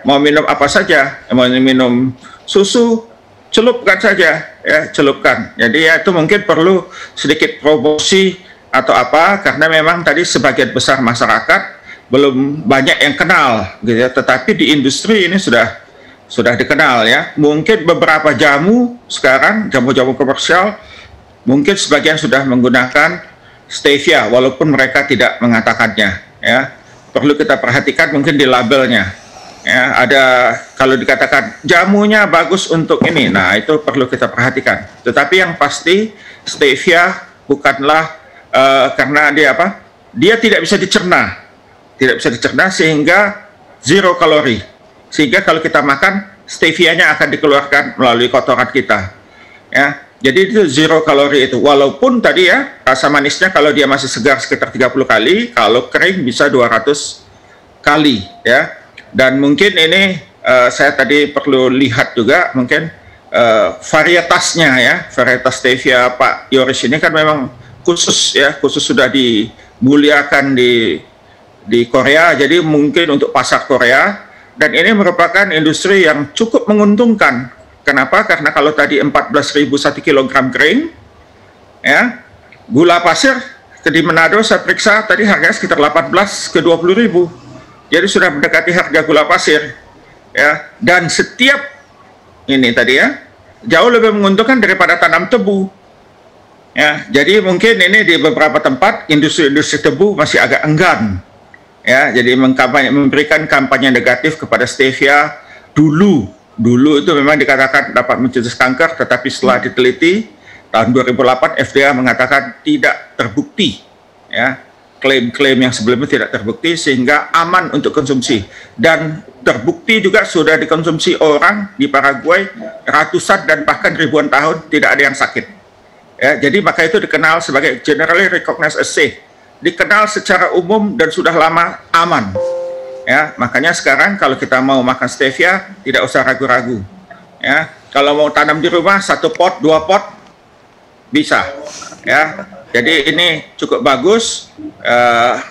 mau minum apa saja, mau minum susu, celupkan saja, ya, celupkan. Jadi ya itu mungkin perlu sedikit promosi atau apa, karena memang tadi sebagian besar masyarakat belum banyak yang kenal, gitu, ya. Tetapi di industri ini sudah dikenal, ya. Mungkin beberapa jamu sekarang, jamu-jamu komersial, mungkin sebagian sudah menggunakan stevia, walaupun mereka tidak mengatakannya, ya. Perlu kita perhatikan mungkin di labelnya, ya. Ada kalau dikatakan jamunya bagus untuk ini, nah itu perlu kita perhatikan. Tetapi yang pasti stevia bukanlah karena dia tidak bisa dicerna, sehingga zero kalori, sehingga kalau kita makan stevianya akan dikeluarkan melalui kotoran kita, ya. Jadi itu zero kalori itu, walaupun tadi, ya, rasa manisnya kalau dia masih segar sekitar 30 kali, kalau kering bisa 200 kali, ya. Dan mungkin ini saya tadi perlu lihat juga mungkin varietasnya, ya, varietas stevia Pak Yoris ini kan memang khusus sudah dimuliakan di Korea, jadi mungkin untuk pasar Korea, dan ini merupakan industri yang cukup menguntungkan. Kenapa? Karena kalau tadi 14.000 1 kilogram kering, ya, gula pasir di Manado saya periksa tadi harganya sekitar 18 ke 20.000, jadi sudah mendekati harga gula pasir, ya, dan setiap ini tadi ya jauh lebih menguntungkan daripada tanam tebu. Ya, jadi mungkin ini di beberapa tempat industri tebu masih agak enggan, ya, jadi memberikan kampanye negatif kepada stevia dulu itu memang dikatakan dapat mencegah kanker, tetapi setelah diteliti tahun 2008 FDA mengatakan tidak terbukti, ya, klaim-klaim yang sebelumnya tidak terbukti sehingga aman untuk konsumsi, dan terbukti juga sudah dikonsumsi orang di Paraguay ratusan dan bahkan ribuan tahun tidak ada yang sakit. Ya, jadi maka itu dikenal sebagai generally recognized as safe, dikenal secara umum dan sudah lama aman. Ya, makanya sekarang kalau kita mau makan stevia tidak usah ragu-ragu. Ya, kalau mau tanam di rumah 1 pot, 2 pot bisa. Ya, jadi ini cukup bagus.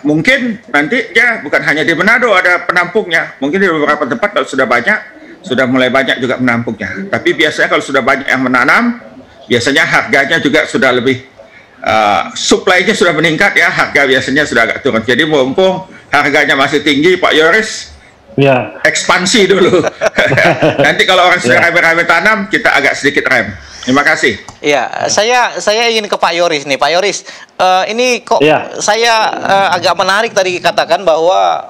Mungkin nanti ya bukan hanya di Manado ada penampungnya, mungkin di beberapa tempat kalau sudah mulai banyak juga penampungnya. Tapi biasanya kalau sudah banyak yang menanam, biasanya harganya juga sudah lebih, supply-nya sudah meningkat, ya, harga biasanya sudah agak turun. Jadi mumpung harganya masih tinggi, Pak Yoris, ya, ekspansi dulu. Nanti kalau orang sudah rame-rame tanam, kita agak sedikit rem. Terima kasih. Ya, saya ingin ke Pak Yoris nih, Pak Yoris. Ini kok saya agak menarik tadi katakan bahwa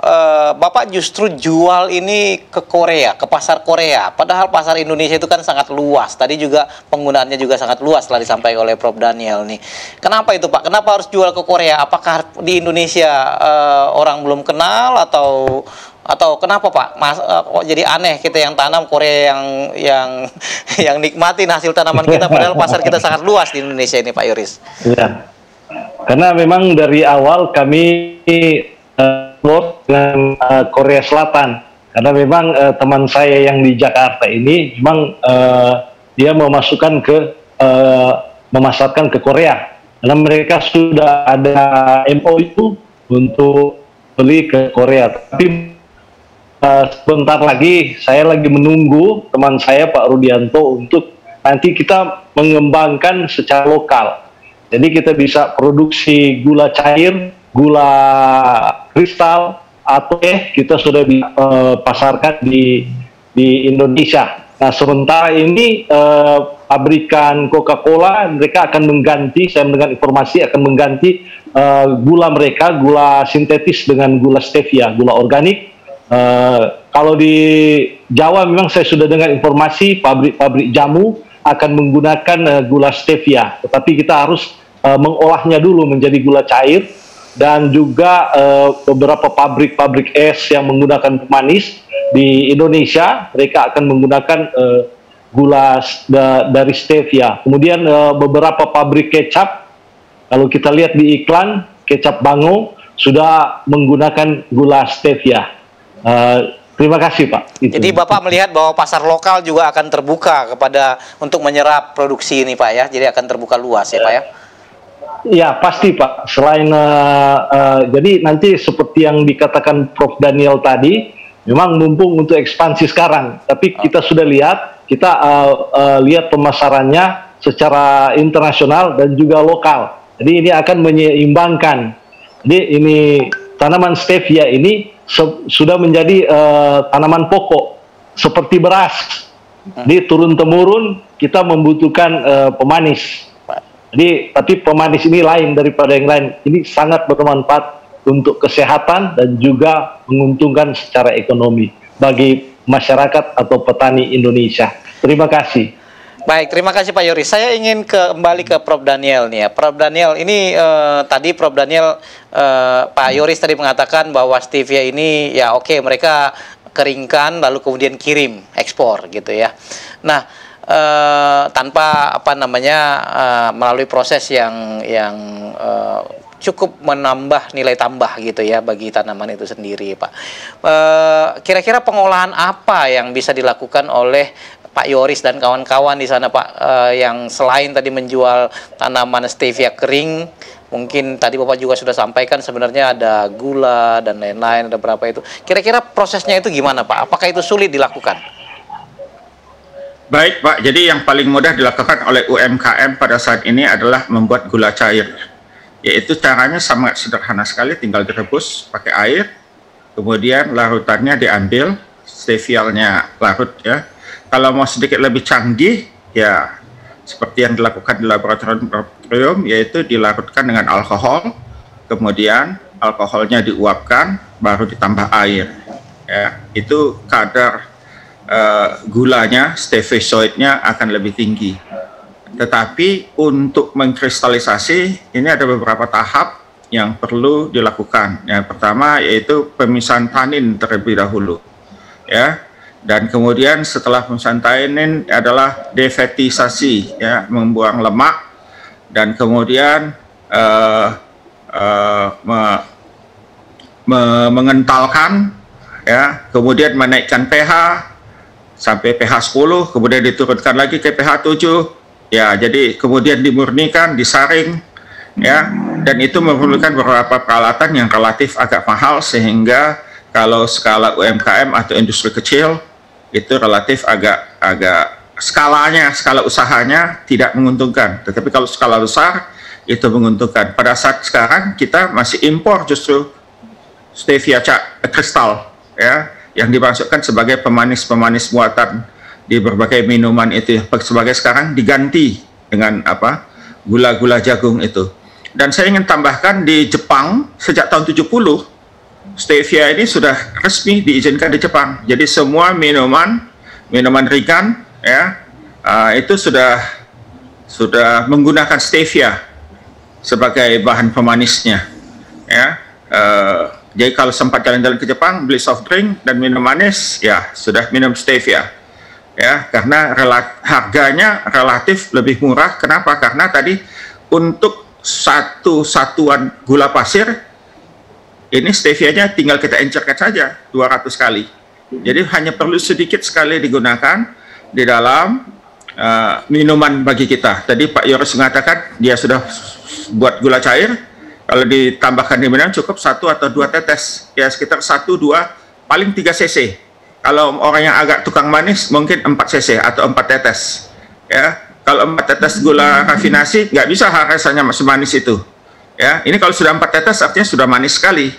Bapak justru jual ini ke Korea, ke pasar Korea. Padahal pasar Indonesia itu kan sangat luas. Tadi juga penggunaannya juga sangat luas telah disampaikan oleh Prof. Daniel nih. Kenapa itu, Pak? Kenapa harus jual ke Korea? Apakah di Indonesia orang belum kenal atau kenapa, Pak? Kok jadi aneh kita yang tanam, Korea yang nikmatin hasil tanaman kita, padahal pasar kita sangat luas di Indonesia ini, Pak Yoris. Ya, karena memang dari awal kami dengan Korea Selatan, karena memang teman saya yang di Jakarta ini memang dia memasarkan ke Korea, karena mereka sudah ada MOU untuk beli ke Korea. Tapi sebentar lagi saya lagi menunggu teman saya Pak Rudianto untuk nanti kita mengembangkan secara lokal. Jadi kita bisa produksi gula cair, gula kristal, atau kita sudah pasarkan di Indonesia. Nah, sementara ini pabrikan Coca-Cola mereka akan mengganti, saya mendengar informasi akan mengganti gula mereka, gula sintetis dengan gula stevia, gula organik. Kalau di Jawa memang saya sudah dengar informasi pabrik jamu akan menggunakan gula stevia, tetapi kita harus mengolahnya dulu menjadi gula cair, dan juga beberapa pabrik es yang menggunakan pemanis di Indonesia mereka akan menggunakan gula dari stevia. Kemudian beberapa pabrik kecap, kalau kita lihat di iklan kecap Bango sudah menggunakan gula stevia. Terima kasih, Pak. Jadi Bapak melihat bahwa pasar lokal juga akan terbuka untuk menyerap produksi ini, Pak, ya. Jadi akan terbuka luas ya, Pak, ya. Ya, pasti, Pak. Selain jadi nanti seperti yang dikatakan Prof. Daniel tadi, memang mumpung untuk ekspansi sekarang, tapi kita sudah lihat lihat pemasarannya secara internasional dan juga lokal. Jadi ini akan menyeimbangkan. Jadi ini tanaman stevia ini sudah menjadi tanaman pokok seperti beras. Jadi turun-temurun kita membutuhkan pemanis. Jadi tapi pemanis ini lain daripada yang lain. Ini sangat bermanfaat untuk kesehatan dan juga menguntungkan secara ekonomi bagi masyarakat atau petani Indonesia. Terima kasih. Baik, terima kasih Pak Yoris. Saya ingin kembali ke Prof. Daniel nih ya. Prof. Daniel, ini tadi Prof. Daniel, Pak Yoris tadi mengatakan bahwa stevia ini ya oke, mereka keringkan lalu kemudian kirim ekspor gitu ya. Nah, tanpa melalui proses yang cukup menambah nilai tambah gitu ya bagi tanaman itu sendiri, Pak. Kira-kira pengolahan apa yang bisa dilakukan oleh Pak Yoris dan kawan-kawan di sana, Pak, yang selain tadi menjual tanaman stevia kering, mungkin tadi Bapak juga sudah sampaikan sebenarnya ada gula dan lain-lain, ada berapa itu. Kira-kira prosesnya itu gimana, Pak? Apakah itu sulit dilakukan? Baik, Pak. Jadi yang paling mudah dilakukan oleh UMKM pada saat ini adalah membuat gula cair. Yaitu caranya sangat sederhana sekali, tinggal direbus pakai air, kemudian larutannya diambil, stevialnya larut ya. Kalau mau sedikit lebih canggih, ya seperti yang dilakukan di laboratorium, yaitu dilarutkan dengan alkohol, kemudian alkoholnya diuapkan, baru ditambah air. Ya, itu kadar gulanya, steviosoidnya akan lebih tinggi. Tetapi untuk mengkristalisasi ini ada beberapa tahap yang perlu dilakukan. Yang pertama yaitu pemisahan tanin terlebih dahulu, ya. Dan kemudian setelah pemisahan tanin adalah defetisasi, ya, membuang lemak, dan kemudian mengentalkan, ya, kemudian menaikkan pH sampai pH 10, kemudian diturunkan lagi ke pH 7, ya, jadi kemudian dimurnikan, disaring, ya, dan itu memerlukan beberapa peralatan yang relatif agak mahal, sehingga kalau skala UMKM atau industri kecil itu relatif agak skala usahanya tidak menguntungkan. Tetapi kalau skala besar itu menguntungkan. Pada saat sekarang kita masih impor justru stevia kristal, ya, yang dimasukkan sebagai pemanis-pemanis muatan di berbagai minuman itu, sebagai sekarang diganti dengan apa, gula-gula jagung itu. Dan saya ingin tambahkan di Jepang sejak tahun 70 stevia ini sudah resmi diizinkan di Jepang. Jadi semua minuman ringan, ya, itu sudah menggunakan stevia sebagai bahan pemanisnya, ya. Jadi kalau sempat jalan-jalan ke Jepang, beli soft drink dan minum manis, ya sudah minum stevia, ya, karena harganya relatif lebih murah. Kenapa? Karena tadi untuk satu satuan gula pasir ini stevianya tinggal kita encerkan saja 200 kali. Jadi hanya perlu sedikit sekali digunakan di dalam minuman bagi kita. Tadi Pak Yoris mengatakan dia sudah buat gula cair. Kalau ditambahkan di minum cukup 1 atau 2 tetes, ya sekitar 1, 2, paling 3 cc. Kalau orang yang agak tukang manis mungkin 4 cc atau 4 tetes. Ya, kalau 4 tetes gula rafinasi nggak bisa rasanya semanis itu. Ya, ini kalau sudah 4 tetes artinya sudah manis sekali.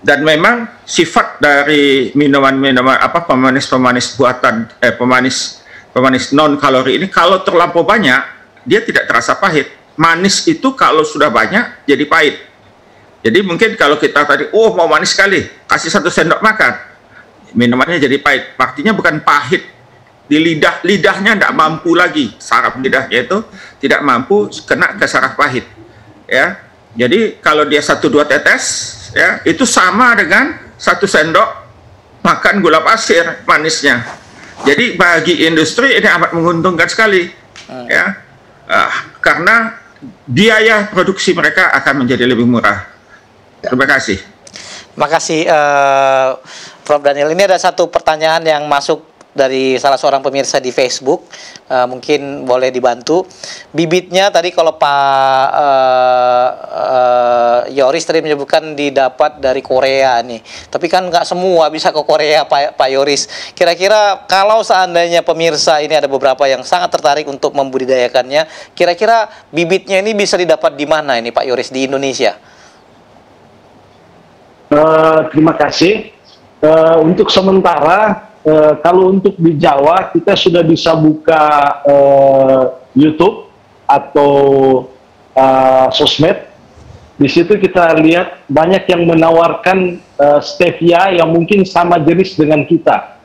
Dan memang sifat dari minuman-minuman pemanis-pemanis buatan, pemanis non kalori ini, kalau terlampau banyak dia tidak terasa pahit. Manis itu kalau sudah banyak jadi pahit. Jadi mungkin kalau kita tadi mau manis sekali, kasih 1 sendok makan, minumannya jadi pahit. Artinya bukan pahit di lidahnya tidak mampu lagi, saraf lidahnya itu tidak mampu kena ke saraf pahit, ya. Jadi kalau dia 1-2 tetes, ya, itu sama dengan 1 sendok makan gula pasir manisnya. Jadi bagi industri ini amat menguntungkan sekali, ya, karena biaya produksi mereka akan menjadi lebih murah. Terima kasih. Terima kasih, Prof. Daniel. Ini ada satu pertanyaan yang masuk dari salah seorang pemirsa di Facebook, mungkin boleh dibantu. Bibitnya tadi kalau Pak Yoris tadi menyebutkan didapat dari Korea nih, tapi kan nggak semua bisa ke Korea, Pak Yoris. Kira-kira kalau seandainya pemirsa ini ada beberapa yang sangat tertarik untuk membudidayakannya, kira-kira bibitnya ini bisa didapat di mana ini, Pak Yoris, di Indonesia? Terima kasih. Untuk sementara, kalau untuk di Jawa kita sudah bisa buka YouTube atau sosmed. Di situ kita lihat banyak yang menawarkan stevia yang mungkin sama jenis dengan kita.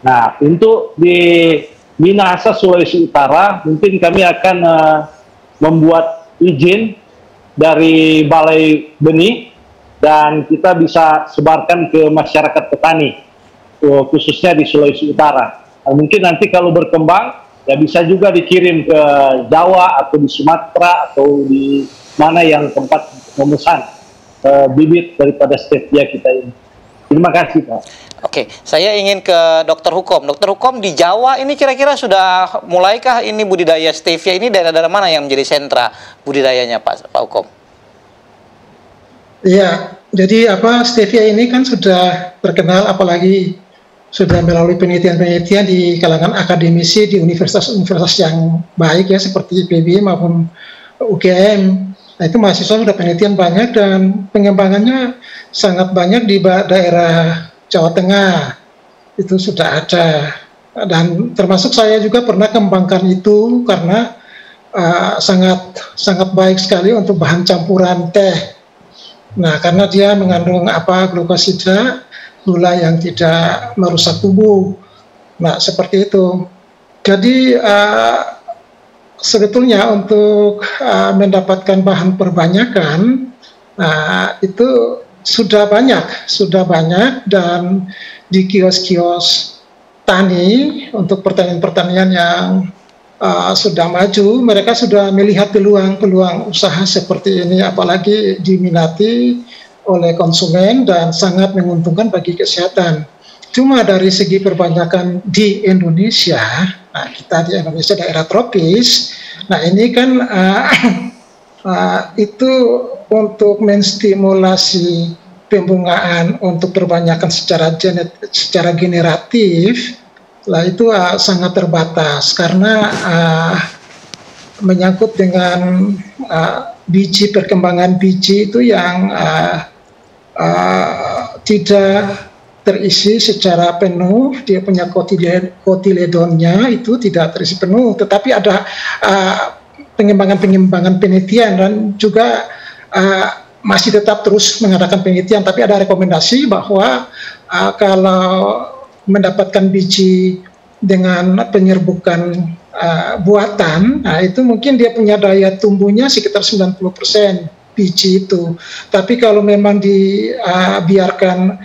Nah, untuk di Minahasa, Sulawesi Utara, mungkin kami akan membuat izin dari Balai Benih dan kita bisa sebarkan ke masyarakat petani, khususnya di Sulawesi Utara. Nah, mungkin nanti kalau berkembang, ya bisa juga dikirim ke Jawa atau di Sumatera atau di mana yang tempat memesan bibit daripada stevia kita ini. Terima kasih, Pak. Oke, saya ingin ke Dokter Hukom. Dokter Hukom, di Jawa ini kira-kira sudah mulaikah ini budidaya stevia ini, daerah-daerah mana yang menjadi sentra budidayanya, Pak Hukom? Iya, jadi stevia ini kan sudah terkenal, apalagi sudah melalui penelitian-penelitian di kalangan akademisi di universitas-universitas yang baik ya, seperti IPB maupun UGM. Nah, itu mahasiswa sudah penelitian banyak dan pengembangannya sangat banyak di daerah Jawa Tengah. Itu sudah ada. Dan termasuk saya juga pernah kembangkan itu karena sangat baik sekali untuk bahan campuran teh. Nah, karena dia mengandung glukosida, gula yang tidak merusak tubuh. Nah, seperti itu. Jadi sebetulnya untuk mendapatkan bahan perbanyakan itu sudah banyak dan di kios-kios tani untuk pertanian-pertanian yang sudah maju, mereka sudah melihat peluang usaha seperti ini, apalagi diminati oleh konsumen dan sangat menguntungkan bagi kesehatan. Cuma dari segi perbanyakan di Indonesia, nah kita di Indonesia daerah tropis, nah ini kan itu untuk menstimulasi pembungaan untuk perbanyakan secara generatif, lah itu sangat terbatas karena menyangkut dengan perkembangan biji itu yang tidak terisi secara penuh, dia punya kotiledonnya itu tidak terisi penuh, tetapi ada pengembangan penelitian dan juga masih tetap terus mengadakan penelitian, tapi ada rekomendasi bahwa kalau mendapatkan biji dengan penyerbukan buatan, nah itu mungkin dia punya daya tumbuhnya sekitar 90% biji itu. Tapi kalau memang dibiarkan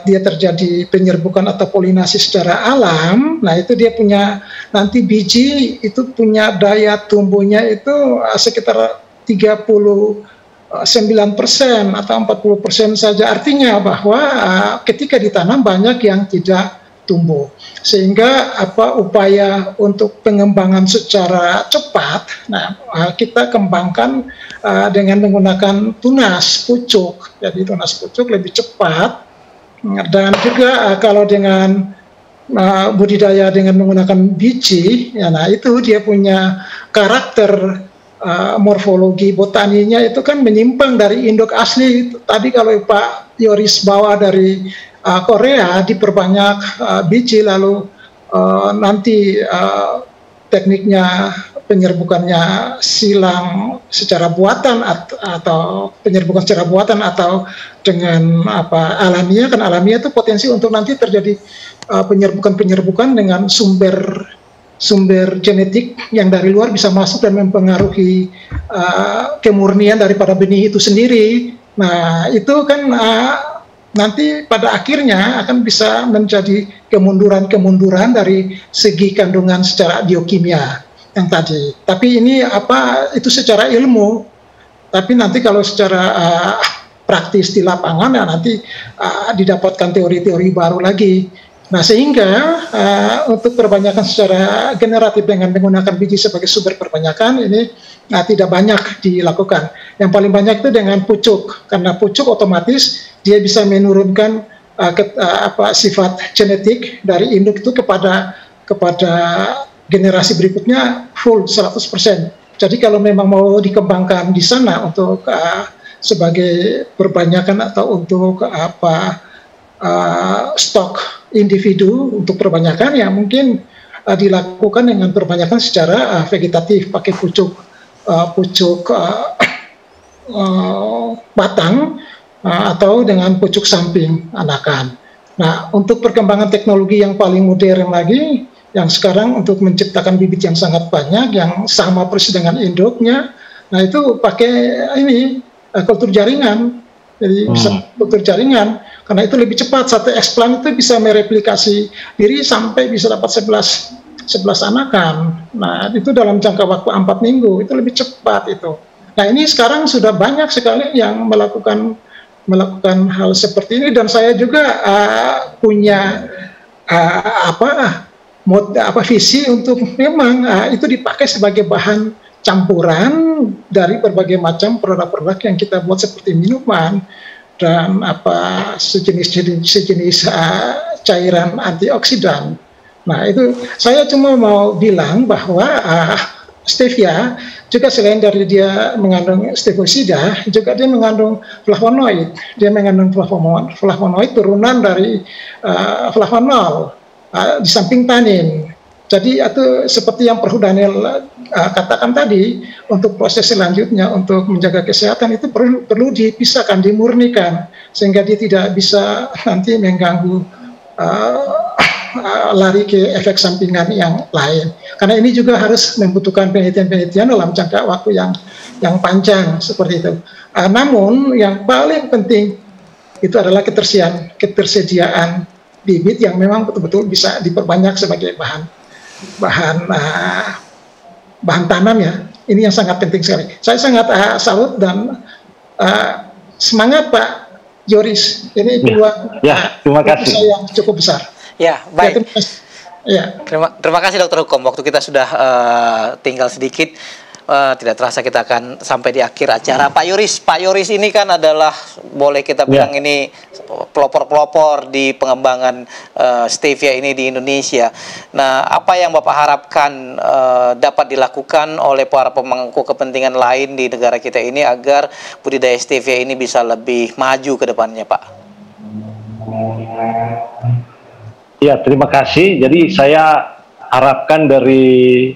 dia terjadi penyerbukan atau polinasi secara alam, nah itu dia punya nanti biji itu punya daya tumbuhnya itu sekitar 39% atau 40% saja. Artinya bahwa ketika ditanam banyak yang tidak tumbuh, sehingga upaya untuk pengembangan secara cepat, nah kita kembangkan dengan menggunakan tunas pucuk. Jadi tunas pucuk lebih cepat, dan juga kalau dengan budidaya dengan menggunakan biji, ya, nah itu dia punya karakter morfologi botaninya itu kan menyimpang dari induk asli. Tadi kalau Pak Yoris bawa dari Korea diperbanyak biji, lalu nanti tekniknya penyerbukannya silang secara buatan atau penyerbukan secara buatan atau dengan alamiah, kan alamiah itu potensi untuk nanti terjadi penyerbukan dengan sumber genetik yang dari luar bisa masuk dan mempengaruhi kemurnian daripada benih itu sendiri. Nah itu kan nanti pada akhirnya akan bisa menjadi kemunduran dari segi kandungan secara biokimia yang tadi. Tapi ini itu secara ilmu. Tapi nanti kalau secara praktis di lapangan, ya nanti didapatkan teori-teori baru lagi. Nah sehingga untuk perbanyakan secara generatif dengan menggunakan biji sebagai sumber perbanyakan ini tidak banyak dilakukan. Yang paling banyak itu dengan pucuk, karena pucuk otomatis dia bisa menurunkan sifat genetik dari induk itu kepada generasi berikutnya full 100%. Jadi kalau memang mau dikembangkan di sana untuk sebagai perbanyakan atau untuk stok individu untuk perbanyakan, ya mungkin dilakukan dengan perbanyakan secara vegetatif, pakai pucuk batang atau dengan pucuk samping anakan. Nah, untuk perkembangan teknologi yang paling modern lagi, yang sekarang untuk menciptakan bibit yang sangat banyak, yang sama persis dengan induknya, nah itu pakai kultur jaringan. Jadi bisa kultur jaringan, karena itu lebih cepat. Satu eksplan itu bisa mereplikasi diri sampai bisa dapat 11 anakan. Nah, itu dalam jangka waktu 4 minggu, itu lebih cepat itu. Nah, ini sekarang sudah banyak sekali yang melakukan melakukan hal seperti ini, dan saya juga punya visi untuk memang itu dipakai sebagai bahan campuran dari berbagai macam produk-produk yang kita buat seperti minuman dan sejenis cairan antioksidan. Nah, itu saya cuma mau bilang bahwa stevia juga selain dari dia mengandung stevosida, juga dia mengandung flavonoid. Dia mengandung flavonoid turunan dari flavonol di samping tanin. Jadi itu seperti yang Prof. Daniel katakan tadi, untuk proses selanjutnya untuk menjaga kesehatan itu perlu dipisahkan, dimurnikan, sehingga dia tidak bisa nanti mengganggu lari ke efek sampingan yang lain. Karena ini juga harus membutuhkan penelitian-penelitian dalam jangka waktu yang panjang seperti itu. Namun yang paling penting itu adalah ketersediaan bibit yang memang betul-betul bisa diperbanyak sebagai bahan tanam ya. Ini yang sangat penting sekali. Saya sangat salut dan semangat Pak Yoris. Ini dua terima kasih. Yang cukup besar. Ya, baik. Terima kasih Dokter Hukum. Waktu kita sudah tinggal sedikit. Tidak terasa kita akan sampai di akhir acara. Pak Yoris ini kan adalah, boleh kita bilang ini pelopor-pelopor di pengembangan stevia ini di Indonesia. Nah, apa yang Bapak harapkan dapat dilakukan oleh para pemangku kepentingan lain di negara kita ini agar budidaya stevia ini bisa lebih maju ke depannya, Pak? Ya, terima kasih. Jadi saya harapkan dari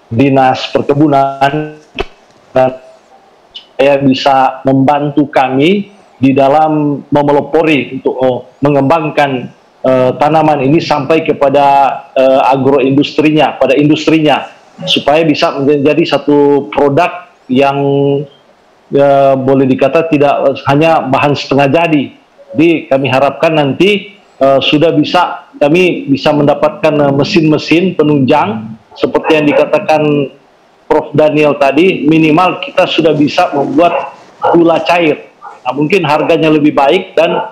Dinas Perkebunan dan saya bisa membantu kami di dalam memelopori untuk mengembangkan tanaman ini sampai kepada agroindustrinya, pada industrinya, supaya bisa menjadi satu produk yang boleh dikata tidak hanya bahan setengah jadi. Jadi kami harapkan nanti kami bisa mendapatkan mesin-mesin penunjang seperti yang dikatakan Prof. Daniel tadi, minimal kita sudah bisa membuat gula cair. Nah, mungkin harganya lebih baik dan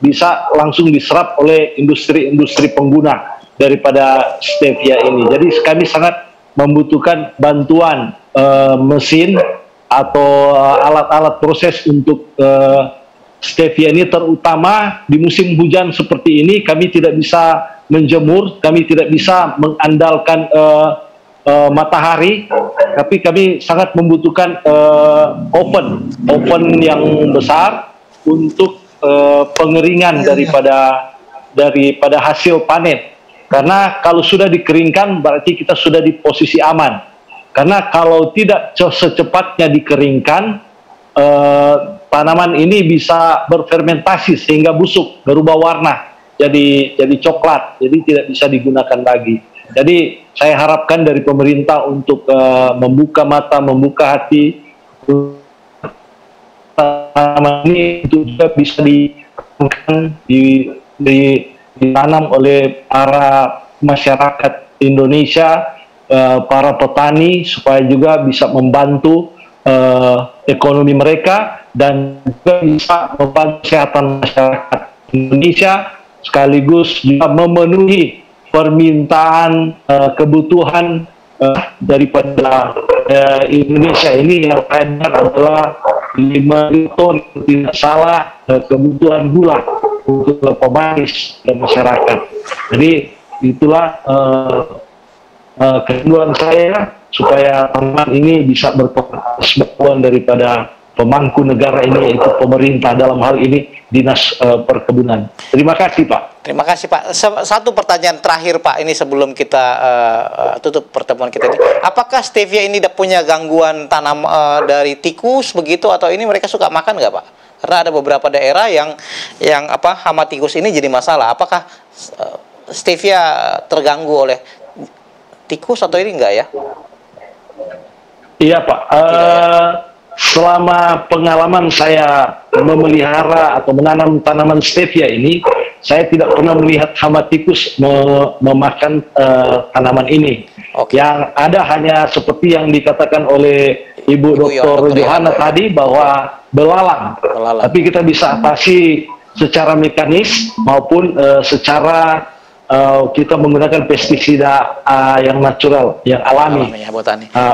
bisa langsung diserap oleh industri-industri pengguna daripada stevia ini. Jadi kami sangat membutuhkan bantuan mesin atau alat-alat proses untuk stevia ini, terutama di musim hujan seperti ini. Kami tidak bisa menjemur, kami tidak bisa mengandalkan matahari, tapi kami sangat membutuhkan oven yang besar untuk pengeringan daripada hasil panen. Karena kalau sudah dikeringkan berarti kita sudah di posisi aman. Karena kalau tidak secepatnya dikeringkan, tanaman ini bisa berfermentasi sehingga busuk, berubah warna jadi coklat, jadi tidak bisa digunakan lagi. Jadi saya harapkan dari pemerintah untuk membuka mata, membuka hati, tanaman ini juga bisa ditanam oleh para masyarakat Indonesia, para petani, supaya juga bisa membantu ekonomi mereka dan juga bisa membantu kesehatan masyarakat Indonesia, sekaligus juga memenuhi permintaan kebutuhan daripada Indonesia ini yang adalah 5 ton tidak salah kebutuhan gula untuk pemanis dan masyarakat. Jadi itulah keinginan saya supaya tanaman ini bisa berperan daripada pemangku negara ini, yaitu pemerintah, dalam hal ini Dinas Perkebunan. Terima kasih Pak. Terima kasih Pak. Satu pertanyaan terakhir Pak, ini sebelum kita tutup pertemuan kita ini. Apakah stevia ini punya gangguan tanam dari tikus begitu, atau ini mereka suka makan nggak Pak? Karena ada beberapa daerah yang hama tikus ini jadi masalah. Apakah stevia terganggu oleh tikus atau ini enggak ya? Iya Pak. Selama pengalaman saya memelihara atau menanam tanaman stevia ini, saya tidak pernah melihat hama tikus memakan tanaman ini. Yang ada hanya seperti yang dikatakan oleh Ibu Dr. Johanna tadi bahwa belalang, tapi kita bisa atasi secara mekanis maupun secara kita menggunakan pestisida yang natural, yang alami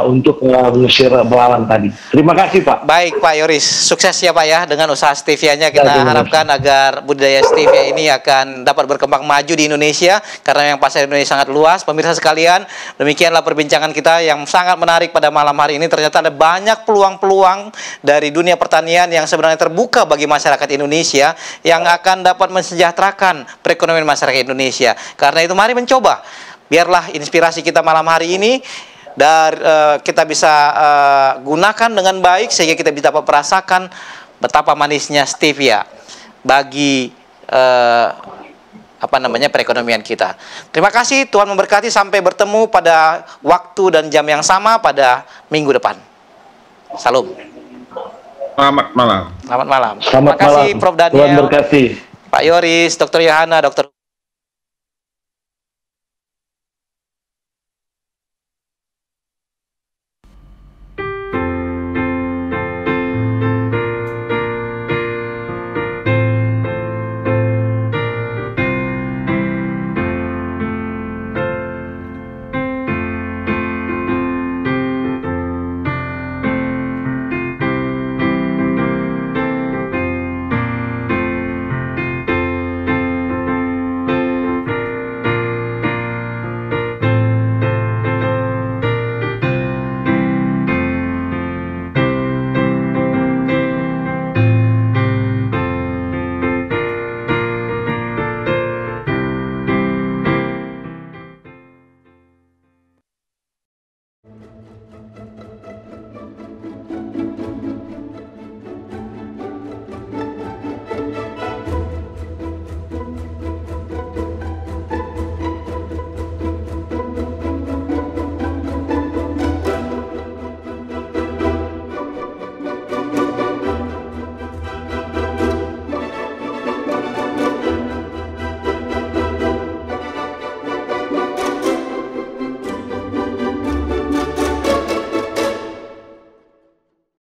untuk mengusir belalang tadi. Terima kasih Pak. Baik Pak Yoris, sukses ya Pak ya dengan usaha stevia-nya. Kita harapkan agar budidaya stevia ini akan dapat berkembang maju di Indonesia karena yang pasar Indonesia sangat luas. Pemirsa sekalian, demikianlah perbincangan kita yang sangat menarik pada malam hari ini. Ternyata ada banyak peluang-peluang dari dunia pertanian yang sebenarnya terbuka bagi masyarakat Indonesia yang akan dapat mensejahterakan perekonomian masyarakat Indonesia. Karena itu mari mencoba, biarlah inspirasi kita malam hari ini kita bisa gunakan dengan baik sehingga kita bisa merasakan betapa manisnya stevia bagi perekonomian kita. Terima kasih, Tuhan memberkati, sampai bertemu pada waktu dan jam yang sama pada minggu depan. Salam. Selamat malam. Selamat malam. Selamat Terima kasih malam. Prof. Daniel, Tuhan berkati. Pak Yoris, Dr. Johanna, Dr.